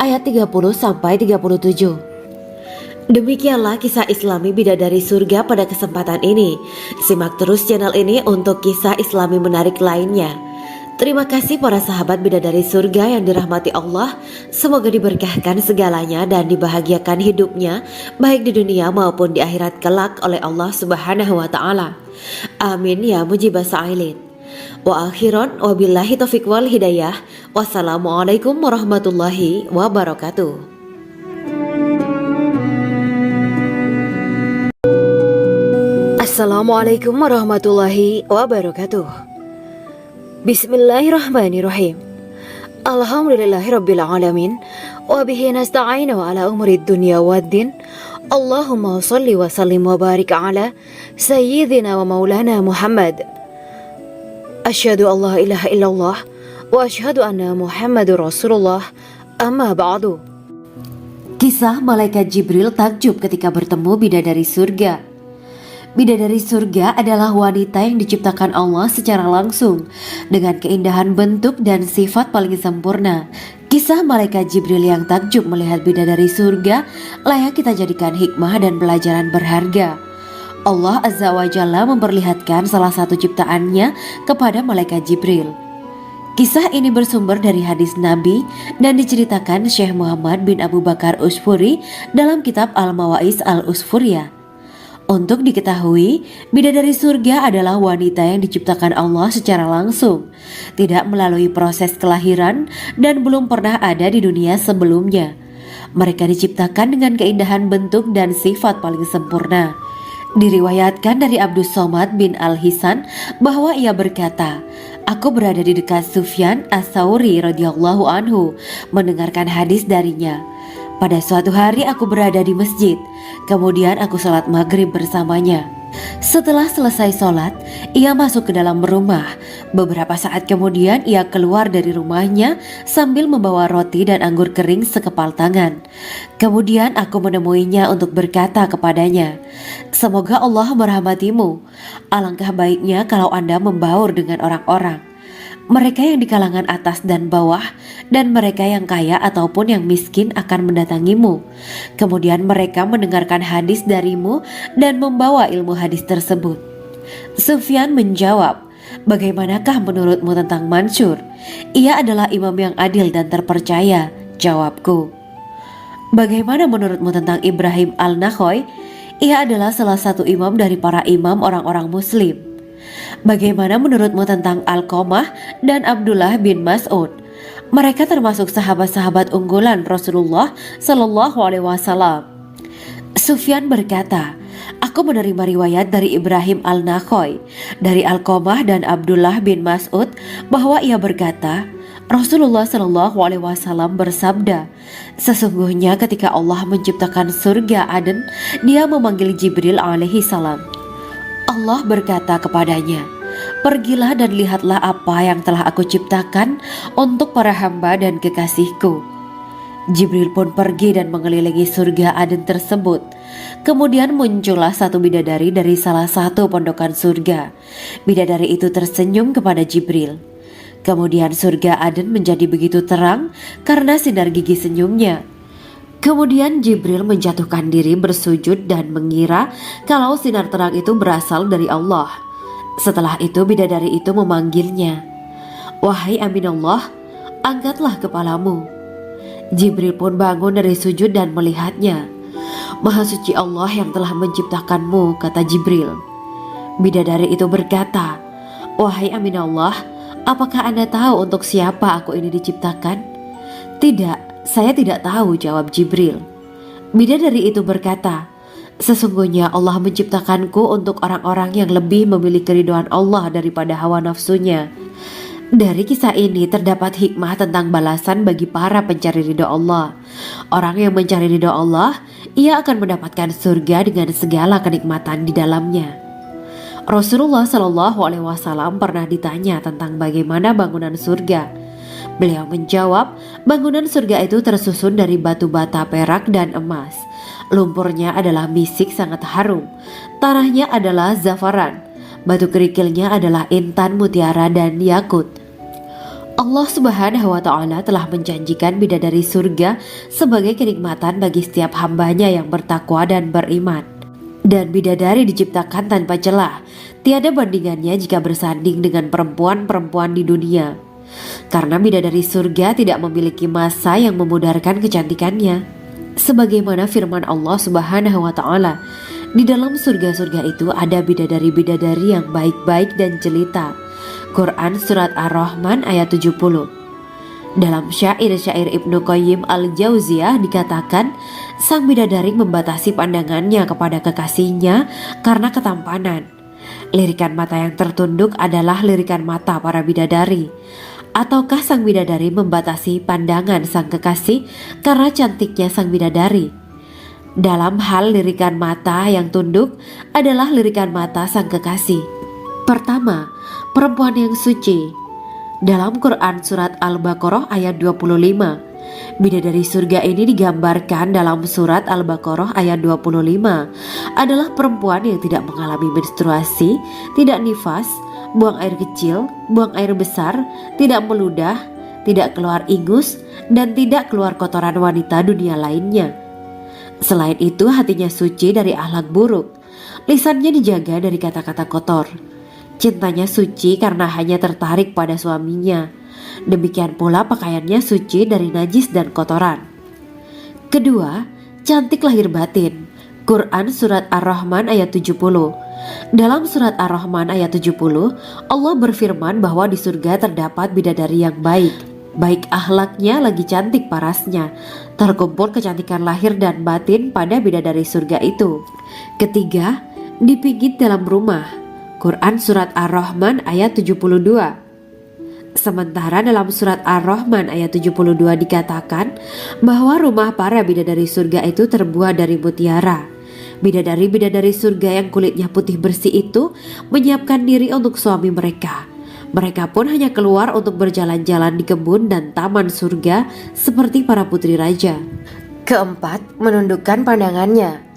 ayat 30-37. Demikianlah kisah Islami bidadari surga pada kesempatan ini. Simak terus channel ini untuk kisah Islami menarik lainnya. Terima kasih para sahabat bidadari surga yang dirahmati Allah. Semoga diberkahkan segalanya dan dibahagiakan hidupnya baik di dunia maupun di akhirat kelak oleh Allah Subhanahu wa Ta'ala. Amin ya mujibah sa'ilin. Wa akhiran wabillahi taufiq wal hidayah. Wassalamualaikum warahmatullahi wabarakatuh. Assalamualaikum warahmatullahi wabarakatuh. Bismillahirrahmanirrahim. Alhamdulillahirabbil alamin wa bihi nasta'inu ala umuri dunya waddin. Allahumma shalli wa sallim wa barik ala sayyidina wa maulana Muhammad. Asyhadu an la ilaha illallah wa asyhadu anna Muhammadur Rasulullah. Amma ba'du. Kisah malaikat Jibril takjub ketika bertemu bidadari surga. Bidadari surga adalah wanita yang diciptakan Allah secara langsung dengan keindahan bentuk dan sifat paling sempurna. Kisah malaikat Jibril yang takjub melihat bidadari surga layak kita jadikan hikmah dan pelajaran berharga. Allah Azza wa Jalla memperlihatkan salah satu ciptaannya kepada malaikat Jibril. Kisah ini bersumber dari hadis Nabi dan diceritakan Syekh Muhammad bin Abu Bakar Usfuri dalam kitab Al-Mawaiz Al-Usfuriyah. Untuk diketahui, bidadari surga adalah wanita yang diciptakan Allah secara langsung, tidak melalui proses kelahiran dan belum pernah ada di dunia sebelumnya. Mereka diciptakan dengan keindahan bentuk dan sifat paling sempurna. Diriwayatkan dari Abdus Somad bin Al-Hisan bahwa ia berkata, aku berada di dekat Sufyan As-Sauri radhiyallahu anhu mendengarkan hadis darinya. Pada suatu hari aku berada di masjid, kemudian aku sholat maghrib bersamanya. Setelah selesai sholat, ia masuk ke dalam rumah. Beberapa saat kemudian ia keluar dari rumahnya sambil membawa roti dan anggur kering sekepal tangan. Kemudian aku menemuinya untuk berkata kepadanya, semoga Allah merahmatimu. Alangkah baiknya kalau Anda membaur dengan orang-orang. Mereka yang di kalangan atas dan bawah, dan mereka yang kaya ataupun yang miskin akan mendatangimu. Kemudian mereka mendengarkan hadis darimu dan membawa ilmu hadis tersebut. Sufyan menjawab, bagaimanakah menurutmu tentang Mansur? Ia adalah imam yang adil dan terpercaya. Jawabku. Bagaimana menurutmu tentang Ibrahim Al-Nakhoy? Ia adalah salah satu imam dari para imam orang-orang muslim. Bagaimana menurutmu tentang Alqamah dan Abdullah bin Mas'ud? Mereka termasuk sahabat-sahabat unggulan Rasulullah Shallallahu Alaihi Wasallam. Sufyan berkata, aku menerima riwayat dari Ibrahim al-Nakhoy, dari Alqamah dan Abdullah bin Mas'ud bahwa ia berkata, Rasulullah Shallallahu Alaihi Wasallam bersabda, sesungguhnya ketika Allah menciptakan surga Aden, Dia memanggil Jibril alaihi salam. Allah berkata kepadanya, pergilah dan lihatlah apa yang telah aku ciptakan untuk para hamba dan kekasihku. Jibril pun pergi dan mengelilingi surga Aden tersebut. Kemudian muncullah satu bidadari dari salah satu pondokan surga. Bidadari itu tersenyum kepada Jibril. Kemudian surga Aden menjadi begitu terang karena sinar gigi senyumnya. Kemudian Jibril menjatuhkan diri bersujud dan mengira kalau sinar terang itu berasal dari Allah. Setelah itu bidadari itu memanggilnya, wahai Aminullah, angkatlah kepalamu. Jibril pun bangun dari sujud dan melihatnya. Maha suci Allah yang telah menciptakanmu, kata Jibril. Bidadari itu berkata, wahai Aminullah, apakah Anda tahu untuk siapa aku ini diciptakan? Tidak, saya tidak tahu, jawab Jibril. Bidadari itu berkata, sesungguhnya Allah menciptakanku untuk orang-orang yang lebih memilih keridhaan Allah daripada hawa nafsunya. Dari kisah ini terdapat hikmah tentang balasan bagi para pencari ridho Allah. Orang yang mencari ridho Allah, ia akan mendapatkan surga dengan segala kenikmatan di dalamnya. Rasulullah Shallallahu Alaihi Wasallam pernah ditanya tentang bagaimana bangunan surga. Beliau menjawab, bangunan surga itu tersusun dari batu bata, perak, dan emas. Lumpurnya adalah misik sangat harum, tanahnya adalah zafaran, batu kerikilnya adalah intan, mutiara, dan yakut. Allah Subhanahu wa Ta'ala telah menjanjikan bidadari surga sebagai kenikmatan bagi setiap hambanya yang bertakwa dan beriman. Dan bidadari diciptakan tanpa celah, tiada bandingannya jika bersanding dengan perempuan-perempuan di dunia. Karena bidadari surga tidak memiliki masa yang memudarkan kecantikannya. Sebagaimana firman Allah Subhanahu wa Ta'ala, di dalam surga-surga itu ada bidadari-bidadari yang baik-baik dan jelita. Quran Surat Ar-Rahman ayat 70. Dalam syair-syair Ibnu Qayyim al-Jauziyah dikatakan, sang bidadari membatasi pandangannya kepada kekasihnya karena ketampanan. Lirikan mata yang tertunduk adalah lirikan mata para bidadari. Ataukah sang bidadari membatasi pandangan sang kekasih karena cantiknya sang bidadari? Dalam hal lirikan mata yang tunduk adalah lirikan mata sang kekasih. Pertama, perempuan yang suci. Dalam Quran Surat Al-Baqarah ayat 25, bidadari surga ini digambarkan dalam Surat Al-Baqarah ayat 25 adalah perempuan yang tidak mengalami menstruasi, tidak nifas, buang air kecil, buang air besar, tidak meludah, tidak keluar ingus, dan tidak keluar kotoran wanita dunia lainnya. Selain itu, hatinya suci dari akhlak buruk, lisannya dijaga dari kata-kata kotor. Cintanya suci karena hanya tertarik pada suaminya. Demikian pula pakaiannya suci dari najis dan kotoran. Kedua, cantik lahir batin. Quran Surat Ar-Rahman ayat 70. Dalam Surat Ar-Rahman ayat 70, Allah berfirman bahwa di surga terdapat bidadari yang baik. Baik akhlaknya lagi cantik parasnya. Terkumpul kecantikan lahir dan batin pada bidadari surga itu. Ketiga, dipijit dalam rumah. Quran Surat Ar-Rahman ayat 72. Sementara dalam Surat Ar-Rahman ayat 72 dikatakan bahwa rumah para bidadari surga itu terbuat dari mutiara. Bidadari-bidadari surga yang kulitnya putih bersih itu menyiapkan diri untuk suami mereka. Mereka pun hanya keluar untuk berjalan-jalan di kebun dan taman surga seperti para putri raja. Keempat, menundukkan pandangannya.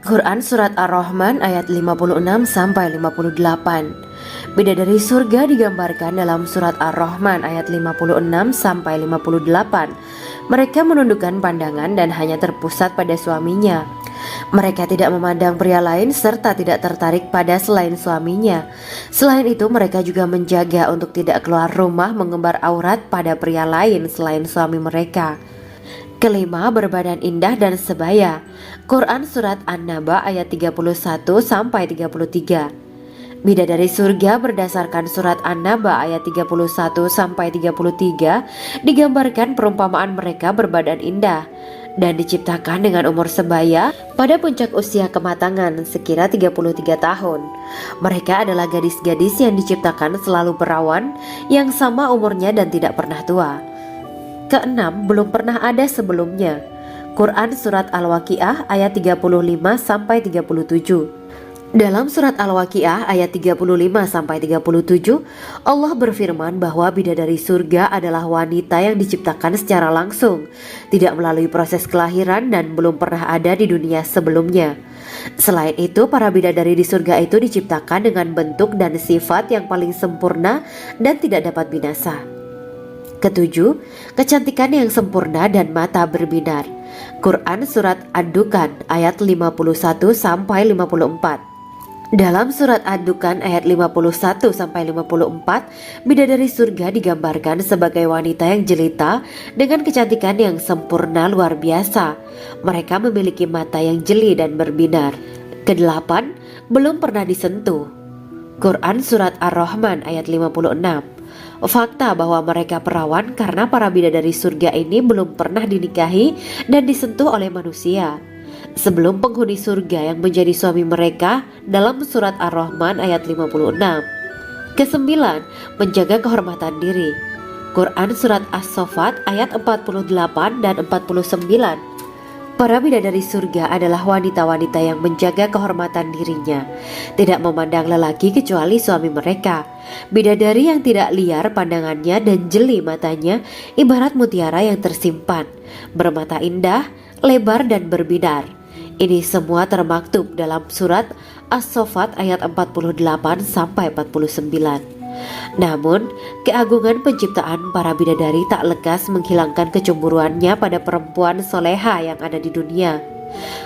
Quran Surat Ar-Rahman ayat 56-58. Bidadari surga digambarkan dalam Surat Ar-Rahman ayat 56-58. Mereka menundukkan pandangan dan hanya terpusat pada suaminya. Mereka tidak memandang pria lain serta tidak tertarik pada selain suaminya. Selain itu, mereka juga menjaga untuk tidak keluar rumah mengembar aurat pada pria lain selain suami mereka. Kelima, berbadan indah dan sebaya. Quran Surat An-Naba ayat 31-33. Bidadari surga berdasarkan surat An-Naba ayat 31-33 digambarkan perumpamaan mereka berbadan indah dan diciptakan dengan umur sebaya pada puncak usia kematangan sekira 33 tahun. Mereka adalah gadis-gadis yang diciptakan selalu perawan yang sama umurnya dan tidak pernah tua. Keenam, belum pernah ada sebelumnya. Quran Surat Al-Waqiah ayat 35-37. Dalam surat Al-Waqiah ayat 35-37, Allah berfirman bahwa bidadari surga adalah wanita yang diciptakan secara langsung, tidak melalui proses kelahiran dan belum pernah ada di dunia sebelumnya. Selain itu, para bidadari di surga itu diciptakan dengan bentuk dan sifat yang paling sempurna dan tidak dapat binasa. Ketujuh, kecantikan yang sempurna dan mata berbinar. Quran Surat Ad-Dukan ayat 51-54. Dalam surat Ad-Dukan ayat 51-54, bidadari surga digambarkan sebagai wanita yang jelita dengan kecantikan yang sempurna luar biasa. Mereka memiliki mata yang jeli dan berbinar. Kedelapan, belum pernah disentuh. Quran Surat Ar-Rahman ayat 56. Fakta bahwa mereka perawan karena para bidadari surga ini belum pernah dinikahi dan disentuh oleh manusia sebelum penghuni surga yang menjadi suami mereka dalam surat Ar-Rahman ayat 56. Kesembilan, menjaga kehormatan diri. Quran Surat As-Saffat ayat 48 dan 49. Para bidadari surga adalah wanita-wanita yang menjaga kehormatan dirinya, tidak memandang lelaki kecuali suami mereka. Bidadari yang tidak liar pandangannya dan jeli matanya ibarat mutiara yang tersimpan, bermata indah, lebar dan berbinar. Ini semua termaktub dalam surat As-Saffat ayat 48-49. Namun, keagungan penciptaan para bidadari tak lekas menghilangkan kecemburuannya pada perempuan soleha yang ada di dunia.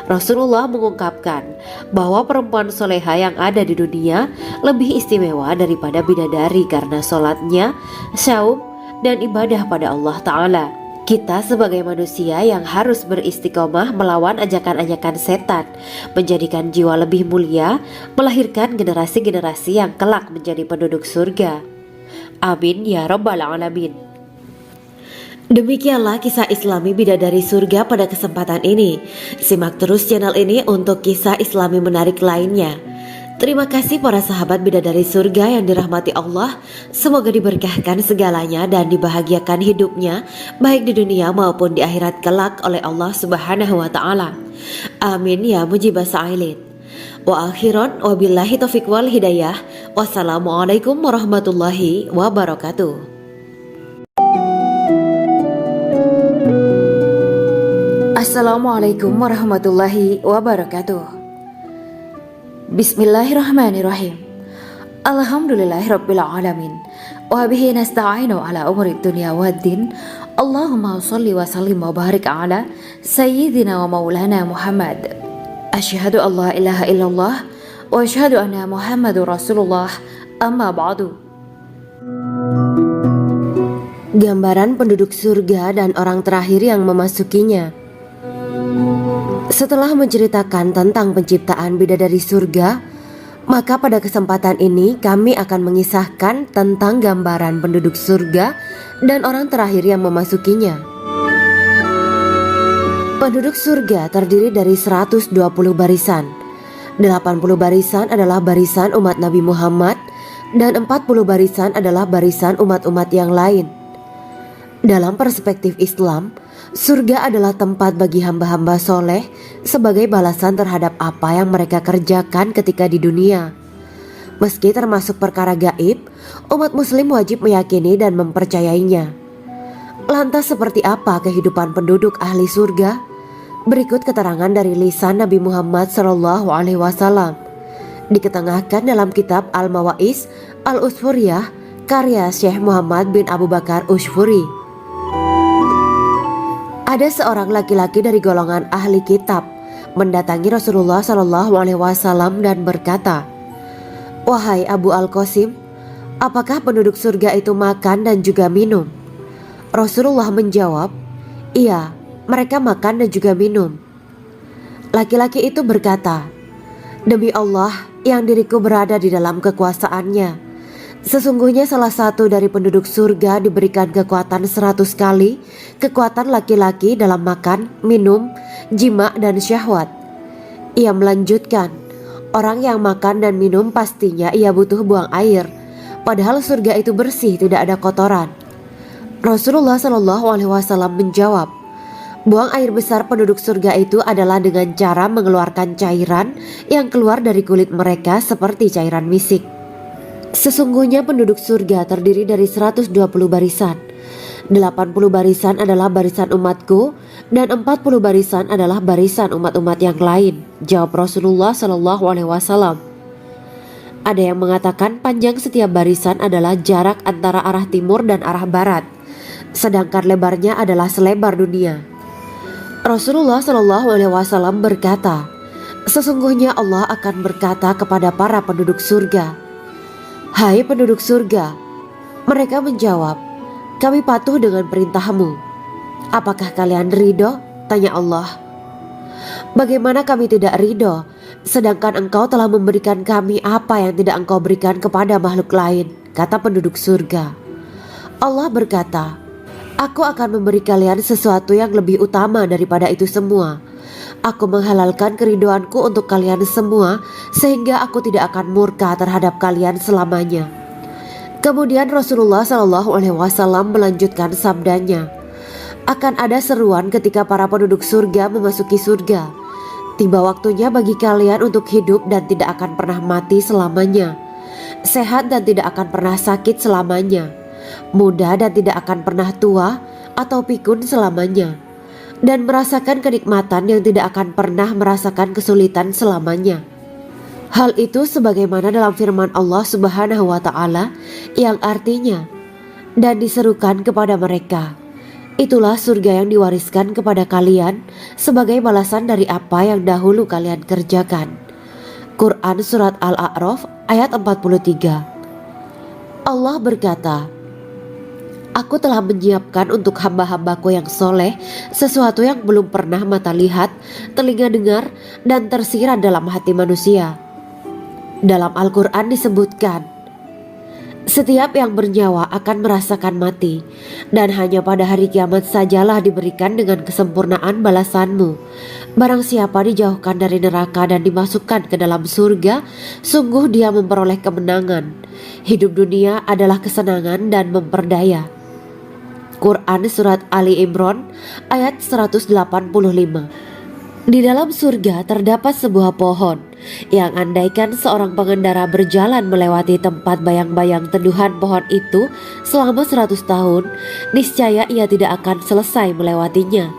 Rasulullah mengungkapkan bahwa perempuan soleha yang ada di dunia lebih istimewa daripada bidadari karena sholatnya, syaum, dan ibadah pada Allah Ta'ala. Kita sebagai manusia yang harus beristiqomah melawan ajakan-ajakan setan, menjadikan jiwa lebih mulia, melahirkan generasi-generasi yang kelak menjadi penduduk surga. Amin ya Rabbal Alamin. Demikianlah kisah Islami bidadari surga pada kesempatan ini. Simak terus channel ini untuk kisah Islami menarik lainnya. Terima kasih para sahabat bidadari surga yang dirahmati Allah. Semoga diberkahkan segalanya dan dibahagiakan hidupnya baik di dunia maupun di akhirat kelak oleh Allah Subhanahu wa taala. Amin ya mujibah sa'ilin. Wa akhiran wabillahi taufiq wal hidayah. Wassalamualaikum warahmatullahi wabarakatuh. Assalamualaikum warahmatullahi wabarakatuh. Bismillahirrahmanirrahim. Alhamdulillahirabbil alamin. Wa bihi nasta'inu ala umuri dunya waddin. Allahumma shalli wa sallim wa barik ala sayyidina wa maulana Muhammad. Asyhadu an la ilaha illallah wa asyhadu anna Muhammadur Rasulullah. Amma ba'du. Gambaran penduduk surga dan orang terakhir yang memasukinya. Setelah menceritakan tentang penciptaan bidadari surga, maka pada kesempatan ini kami akan mengisahkan tentang gambaran penduduk surga dan orang terakhir yang memasukinya. Penduduk surga terdiri dari 120 barisan. 80 barisan adalah barisan umat Nabi Muhammad dan 40 barisan adalah barisan umat-umat yang lain. Dalam perspektif Islam, surga adalah tempat bagi hamba-hamba soleh sebagai balasan terhadap apa yang mereka kerjakan ketika di dunia. Meski termasuk perkara gaib, umat muslim wajib meyakini dan mempercayainya. Lantas seperti apa kehidupan penduduk ahli surga? Berikut keterangan dari lisan Nabi Muhammad SAW. Diketengahkan dalam kitab Al-Mawa'is Al-Usfuriyah karya Syekh Muhammad bin Abu Bakar Usfuri. Ada seorang laki-laki dari golongan ahli kitab mendatangi Rasulullah SAW dan berkata, "Wahai Abu Al-Qasim, apakah penduduk surga itu makan dan juga minum?" Rasulullah menjawab, "Iya, mereka makan dan juga minum." Laki-laki itu berkata, "Demi Allah, yang diriku berada di dalam kekuasaannya. Sesungguhnya salah satu dari penduduk surga diberikan kekuatan 100 kali kekuatan laki-laki dalam makan, minum, jima dan syahwat. Ia melanjutkan, orang yang makan dan minum pastinya ia butuh buang air, padahal surga itu bersih, tidak ada kotoran. Rasulullah Shallallahu Alaihi Wasallam menjawab, buang air besar penduduk surga itu adalah dengan cara mengeluarkan cairan yang keluar dari kulit mereka seperti cairan misik. Sesungguhnya penduduk surga terdiri dari 120 barisan. 80 barisan adalah barisan umatku dan 40 barisan adalah barisan umat-umat yang lain, jawab Rasulullah Shallallahu Alaihi Wasallam. Ada yang mengatakan panjang setiap barisan adalah jarak antara arah timur dan arah barat, sedangkan lebarnya adalah selebar dunia. Rasulullah Shallallahu Alaihi Wasallam berkata, sesungguhnya Allah akan berkata kepada para penduduk surga, hai penduduk surga. Mereka menjawab, kami patuh dengan perintahmu. Apakah kalian ridho? Tanya Allah. Bagaimana kami tidak ridho, sedangkan engkau telah memberikan kami apa yang tidak engkau berikan kepada makhluk lain, kata penduduk surga. Allah berkata, aku akan memberi kalian sesuatu yang lebih utama daripada itu semua. Aku menghalalkan keridoanku untuk kalian semua sehingga aku tidak akan murka terhadap kalian selamanya. Kemudian Rasulullah Shallallahu Alaihi Wasallam melanjutkan sabdanya, akan ada seruan ketika para penduduk surga memasuki surga. Tiba waktunya bagi kalian untuk hidup dan tidak akan pernah mati selamanya, sehat dan tidak akan pernah sakit selamanya, muda dan tidak akan pernah tua atau pikun selamanya, dan merasakan kenikmatan yang tidak akan pernah merasakan kesulitan selamanya. Hal itu sebagaimana dalam firman Allah Subhanahu wa Ta'ala yang artinya, dan diserukan kepada mereka, itulah surga yang diwariskan kepada kalian sebagai balasan dari apa yang dahulu kalian kerjakan. Quran Surat Al-A'raf ayat 43. Allah berkata, aku telah menyiapkan untuk hamba-hambaku yang soleh sesuatu yang belum pernah mata lihat, telinga dengar, dan tersirat dalam hati manusia. Dalam Al-Quran disebutkan, setiap yang bernyawa akan merasakan mati, dan hanya pada hari kiamat sajalah diberikan dengan kesempurnaan balasanmu. Barang siapa dijauhkan dari neraka dan dimasukkan ke dalam surga, sungguh dia memperoleh kemenangan. Hidup dunia adalah kesenangan dan memperdaya. Quran Surat Ali Imran ayat 185. Di dalam surga terdapat sebuah pohon yang andaikan seorang pengendara berjalan melewati tempat bayang-bayang teduhan pohon itu selama 100 tahun, niscaya ia tidak akan selesai melewatinya.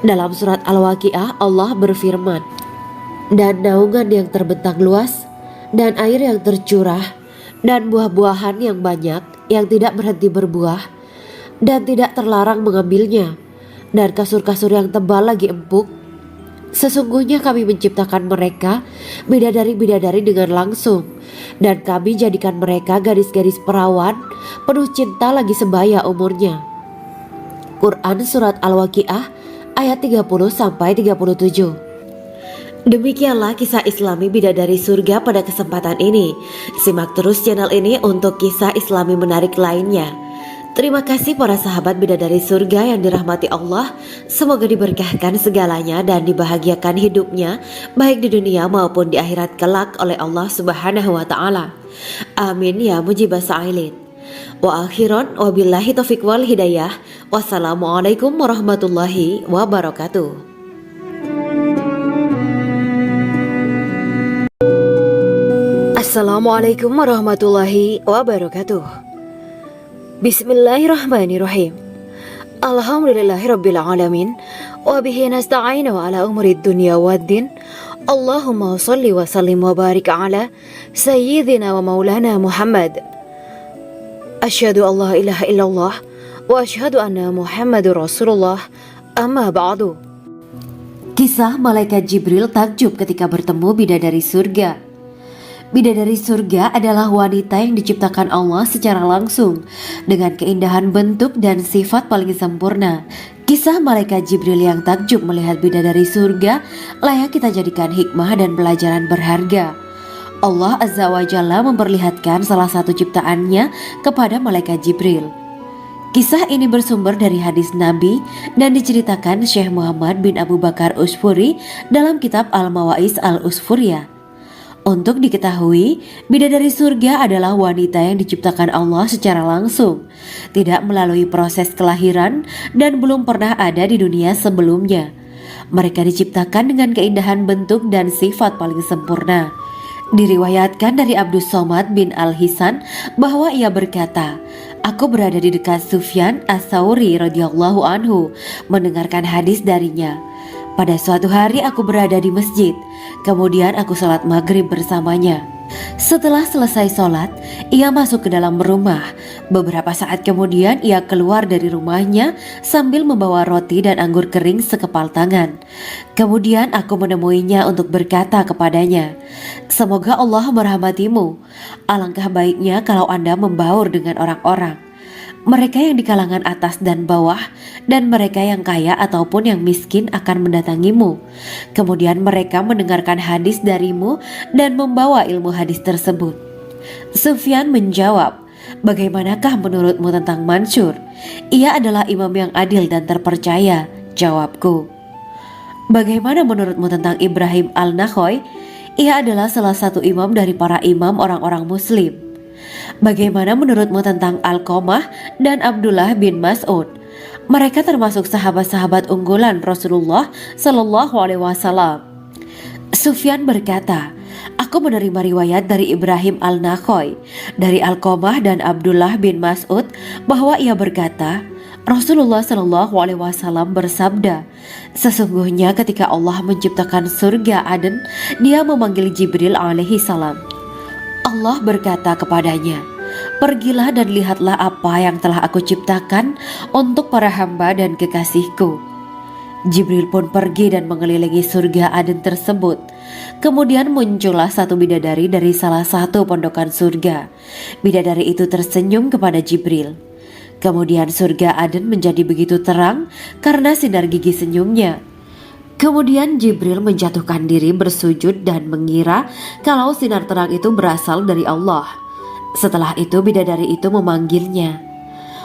Dalam surat Al-Waqiah Allah berfirman, dan naungan yang terbentang luas, dan air yang tercurah, dan buah-buahan yang banyak yang tidak berhenti berbuah, dan tidak terlarang mengambilnya, dan kasur-kasur yang tebal lagi empuk. Sesungguhnya kami menciptakan mereka bidadari-bidadari dengan langsung, dan kami jadikan mereka gadis-gadis perawan penuh cinta lagi sebaya umurnya. Quran Surat Al-Waqiah ayat 30-37. Demikianlah kisah Islami bidadari surga pada kesempatan ini. Simak terus channel ini untuk kisah Islami menarik lainnya. Terima kasih para sahabat bidadari surga yang dirahmati Allah. Semoga diberkahkan segalanya dan dibahagiakan hidupnya baik di dunia maupun di akhirat kelak oleh Allah Subhanahu wa Ta'ala. Amin ya mujibah sa'ilin. Wa akhiran wabillahi taufiq wal hidayah. Wassalamualaikum warahmatullahi wabarakatuh. Assalamualaikum warahmatullahi wabarakatuh. Bismillahirrahmanirrahim. Alhamdulillahirabbil alamin wa bihi nasta'inu ala umuri dunya waddin. Allahumma shalli wa sallim wa barik ala sayyidina wa maulana Muhammad. Asyhadu an la ilaha illallah wa asyhadu anna Muhammadur Rasulullah. Amma ba'du. Kisah malaikat Jibril takjub ketika bertemu bidadari surga. Bidadari surga adalah wanita yang diciptakan Allah secara langsung dengan keindahan bentuk dan sifat paling sempurna. Kisah malaikat Jibril yang takjub melihat bidadari surga layak kita jadikan hikmah dan pelajaran berharga. Allah Azza wa Jalla memperlihatkan salah satu ciptaannya kepada malaikat Jibril. Kisah ini bersumber dari hadis Nabi dan diceritakan Syekh Muhammad bin Abu Bakar Usfuri dalam kitab Al-Mawaiz Al-Usfuriyah. Untuk diketahui, bidadari surga adalah wanita yang diciptakan Allah secara langsung, tidak melalui proses kelahiran dan belum pernah ada di dunia sebelumnya. Mereka diciptakan dengan keindahan bentuk dan sifat paling sempurna. Diriwayatkan dari Abdus Somad bin Al-Hisan bahwa ia berkata, "Aku berada di dekat Sufyan As-Sauri radhiyallahu anhu mendengarkan hadis darinya. Pada suatu hari aku berada di masjid, kemudian aku sholat maghrib bersamanya. Setelah selesai sholat, ia masuk ke dalam rumah. Beberapa saat kemudian ia keluar dari rumahnya sambil membawa roti dan anggur kering sekepal tangan. Kemudian aku menemuinya untuk berkata kepadanya, 'Semoga Allah merahmatimu. Alangkah baiknya kalau Anda membaur dengan orang-orang. Mereka yang di kalangan atas dan bawah, dan mereka yang kaya ataupun yang miskin akan mendatangimu. Kemudian mereka mendengarkan hadis darimu dan membawa ilmu hadis tersebut.' Sufyan menjawab, 'Bagaimanakah menurutmu tentang Mansur? Ia adalah imam yang adil dan terpercaya.' Jawabku. 'Bagaimana menurutmu tentang Ibrahim Al-Nakhoy? Ia adalah salah satu imam dari para imam orang-orang muslim.' 'Bagaimana menurutmu tentang Alqamah dan Abdullah bin Mas'ud? Mereka termasuk sahabat-sahabat unggulan Rasulullah Sallallahu Alaihi Wasallam.' Sufyan berkata, 'Aku menerima riwayat dari Ibrahim Al-Nakhoy, dari Alqamah dan Abdullah bin Mas'ud bahwa ia berkata, Rasulullah Sallallahu Alaihi Wasallam bersabda, sesungguhnya ketika Allah menciptakan surga Aden, Dia memanggil Jibril alaihi salam. Allah berkata kepadanya, pergilah dan lihatlah apa yang telah aku ciptakan untuk para hamba dan kekasihku. Jibril pun pergi dan mengelilingi surga Aden tersebut. Kemudian muncullah satu bidadari dari salah satu pondokan surga. Bidadari itu tersenyum kepada Jibril. Kemudian surga Aden menjadi begitu terang karena sinar gigi senyumnya. Kemudian Jibril menjatuhkan diri bersujud dan mengira kalau sinar terang itu berasal dari Allah. Setelah itu bidadari itu memanggilnya,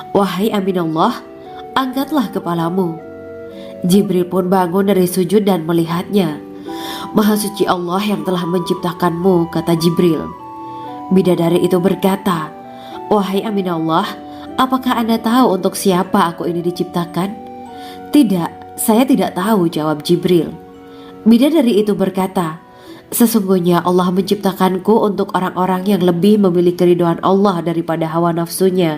wahai Aminullah, angkatlah kepalamu. Jibril pun bangun dari sujud dan melihatnya. Maha suci Allah yang telah menciptakanmu, kata Jibril. Bidadari itu berkata, wahai Aminullah, apakah Anda tahu untuk siapa aku ini diciptakan? Tidak. Saya tidak tahu, jawab Jibril. Bidadari itu berkata, sesungguhnya Allah menciptakanku untuk orang-orang yang lebih memilih keridhaan Allah daripada hawa nafsunya.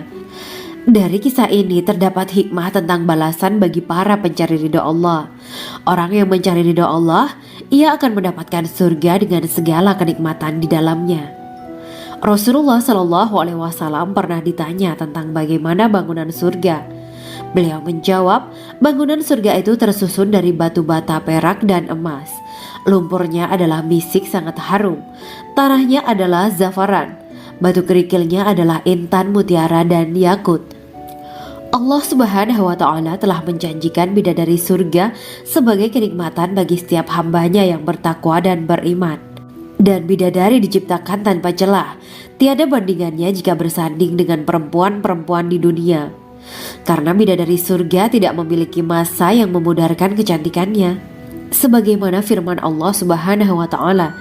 Dari kisah ini terdapat hikmah tentang balasan bagi para pencari ridha Allah. Orang yang mencari ridha Allah, ia akan mendapatkan surga dengan segala kenikmatan di dalamnya. Rasulullah Shallallahu Alaihi Wasallam pernah ditanya tentang bagaimana bangunan surga. Beliau menjawab, bangunan surga itu tersusun dari batu bata, perak, dan emas. Lumpurnya adalah misik sangat harum. Tanahnya adalah zafaran. Batu kerikilnya adalah intan, mutiara, dan yakut. Allah Subhanahu wa Ta'ala telah menjanjikan bidadari surga sebagai kenikmatan bagi setiap hambanya yang bertakwa dan beriman. Dan bidadari diciptakan tanpa celah. Tiada bandingannya jika bersanding dengan perempuan-perempuan di dunia. Karena bidadari surga tidak memiliki masa yang memudarkan kecantikannya. Sebagaimana firman Allah Subhanahu wa Ta'ala,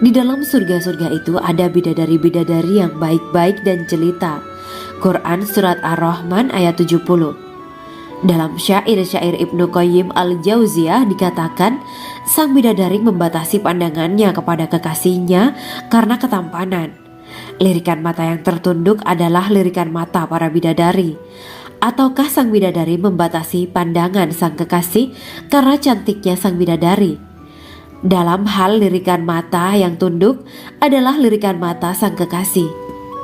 di dalam surga-surga itu ada bidadari-bidadari yang baik-baik dan jelita. Quran Surat Ar-Rahman ayat 70. Dalam syair-syair Ibnu Qayyim Al-Jauziyah dikatakan, sang bidadari membatasi pandangannya kepada kekasihnya karena ketampanan. Lirikan mata yang tertunduk adalah lirikan mata para bidadari. Ataukah sang bidadari membatasi pandangan sang kekasih karena cantiknya sang bidadari? Dalam hal lirikan mata yang tunduk adalah lirikan mata sang kekasih.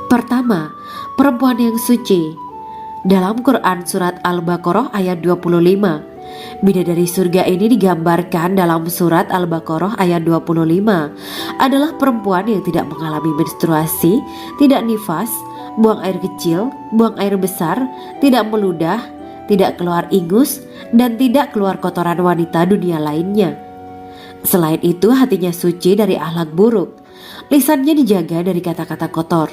Pertama, perempuan yang suci. Dalam Quran Surat Al-Baqarah ayat 25, bidadari surga ini digambarkan dalam Surat Al-Baqarah ayat 25 adalah perempuan yang tidak mengalami menstruasi, tidak nifas, buang air kecil, buang air besar, tidak meludah, tidak keluar ingus, dan tidak keluar kotoran wanita dunia lainnya. Selain itu hatinya suci dari akhlak buruk. Lisannya dijaga dari kata-kata kotor.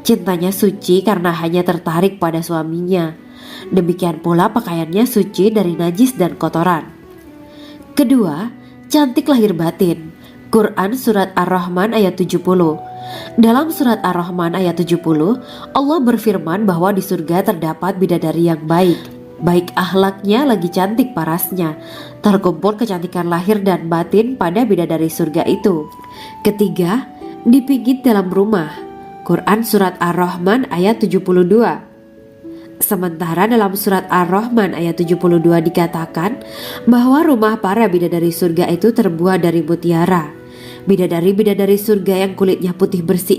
Cintanya suci karena hanya tertarik pada suaminya. Demikian pula pakaiannya suci dari najis dan kotoran. Kedua, cantik lahir batin. Quran Surat Ar-Rahman ayat 70. Dalam Surat Ar-Rahman ayat 70, Allah berfirman bahwa di surga terdapat bidadari yang baik. Baik akhlaknya lagi cantik parasnya. Terkumpul kecantikan lahir dan batin pada bidadari surga itu. Ketiga, dipijit dalam rumah. Quran Surat Ar-Rahman ayat 72. Sementara dalam Surat Ar-Rahman ayat 72 dikatakan bahwa rumah para bidadari surga itu terbuat dari mutiara. Bidadari-bidadari surga yang kulitnya putih bersih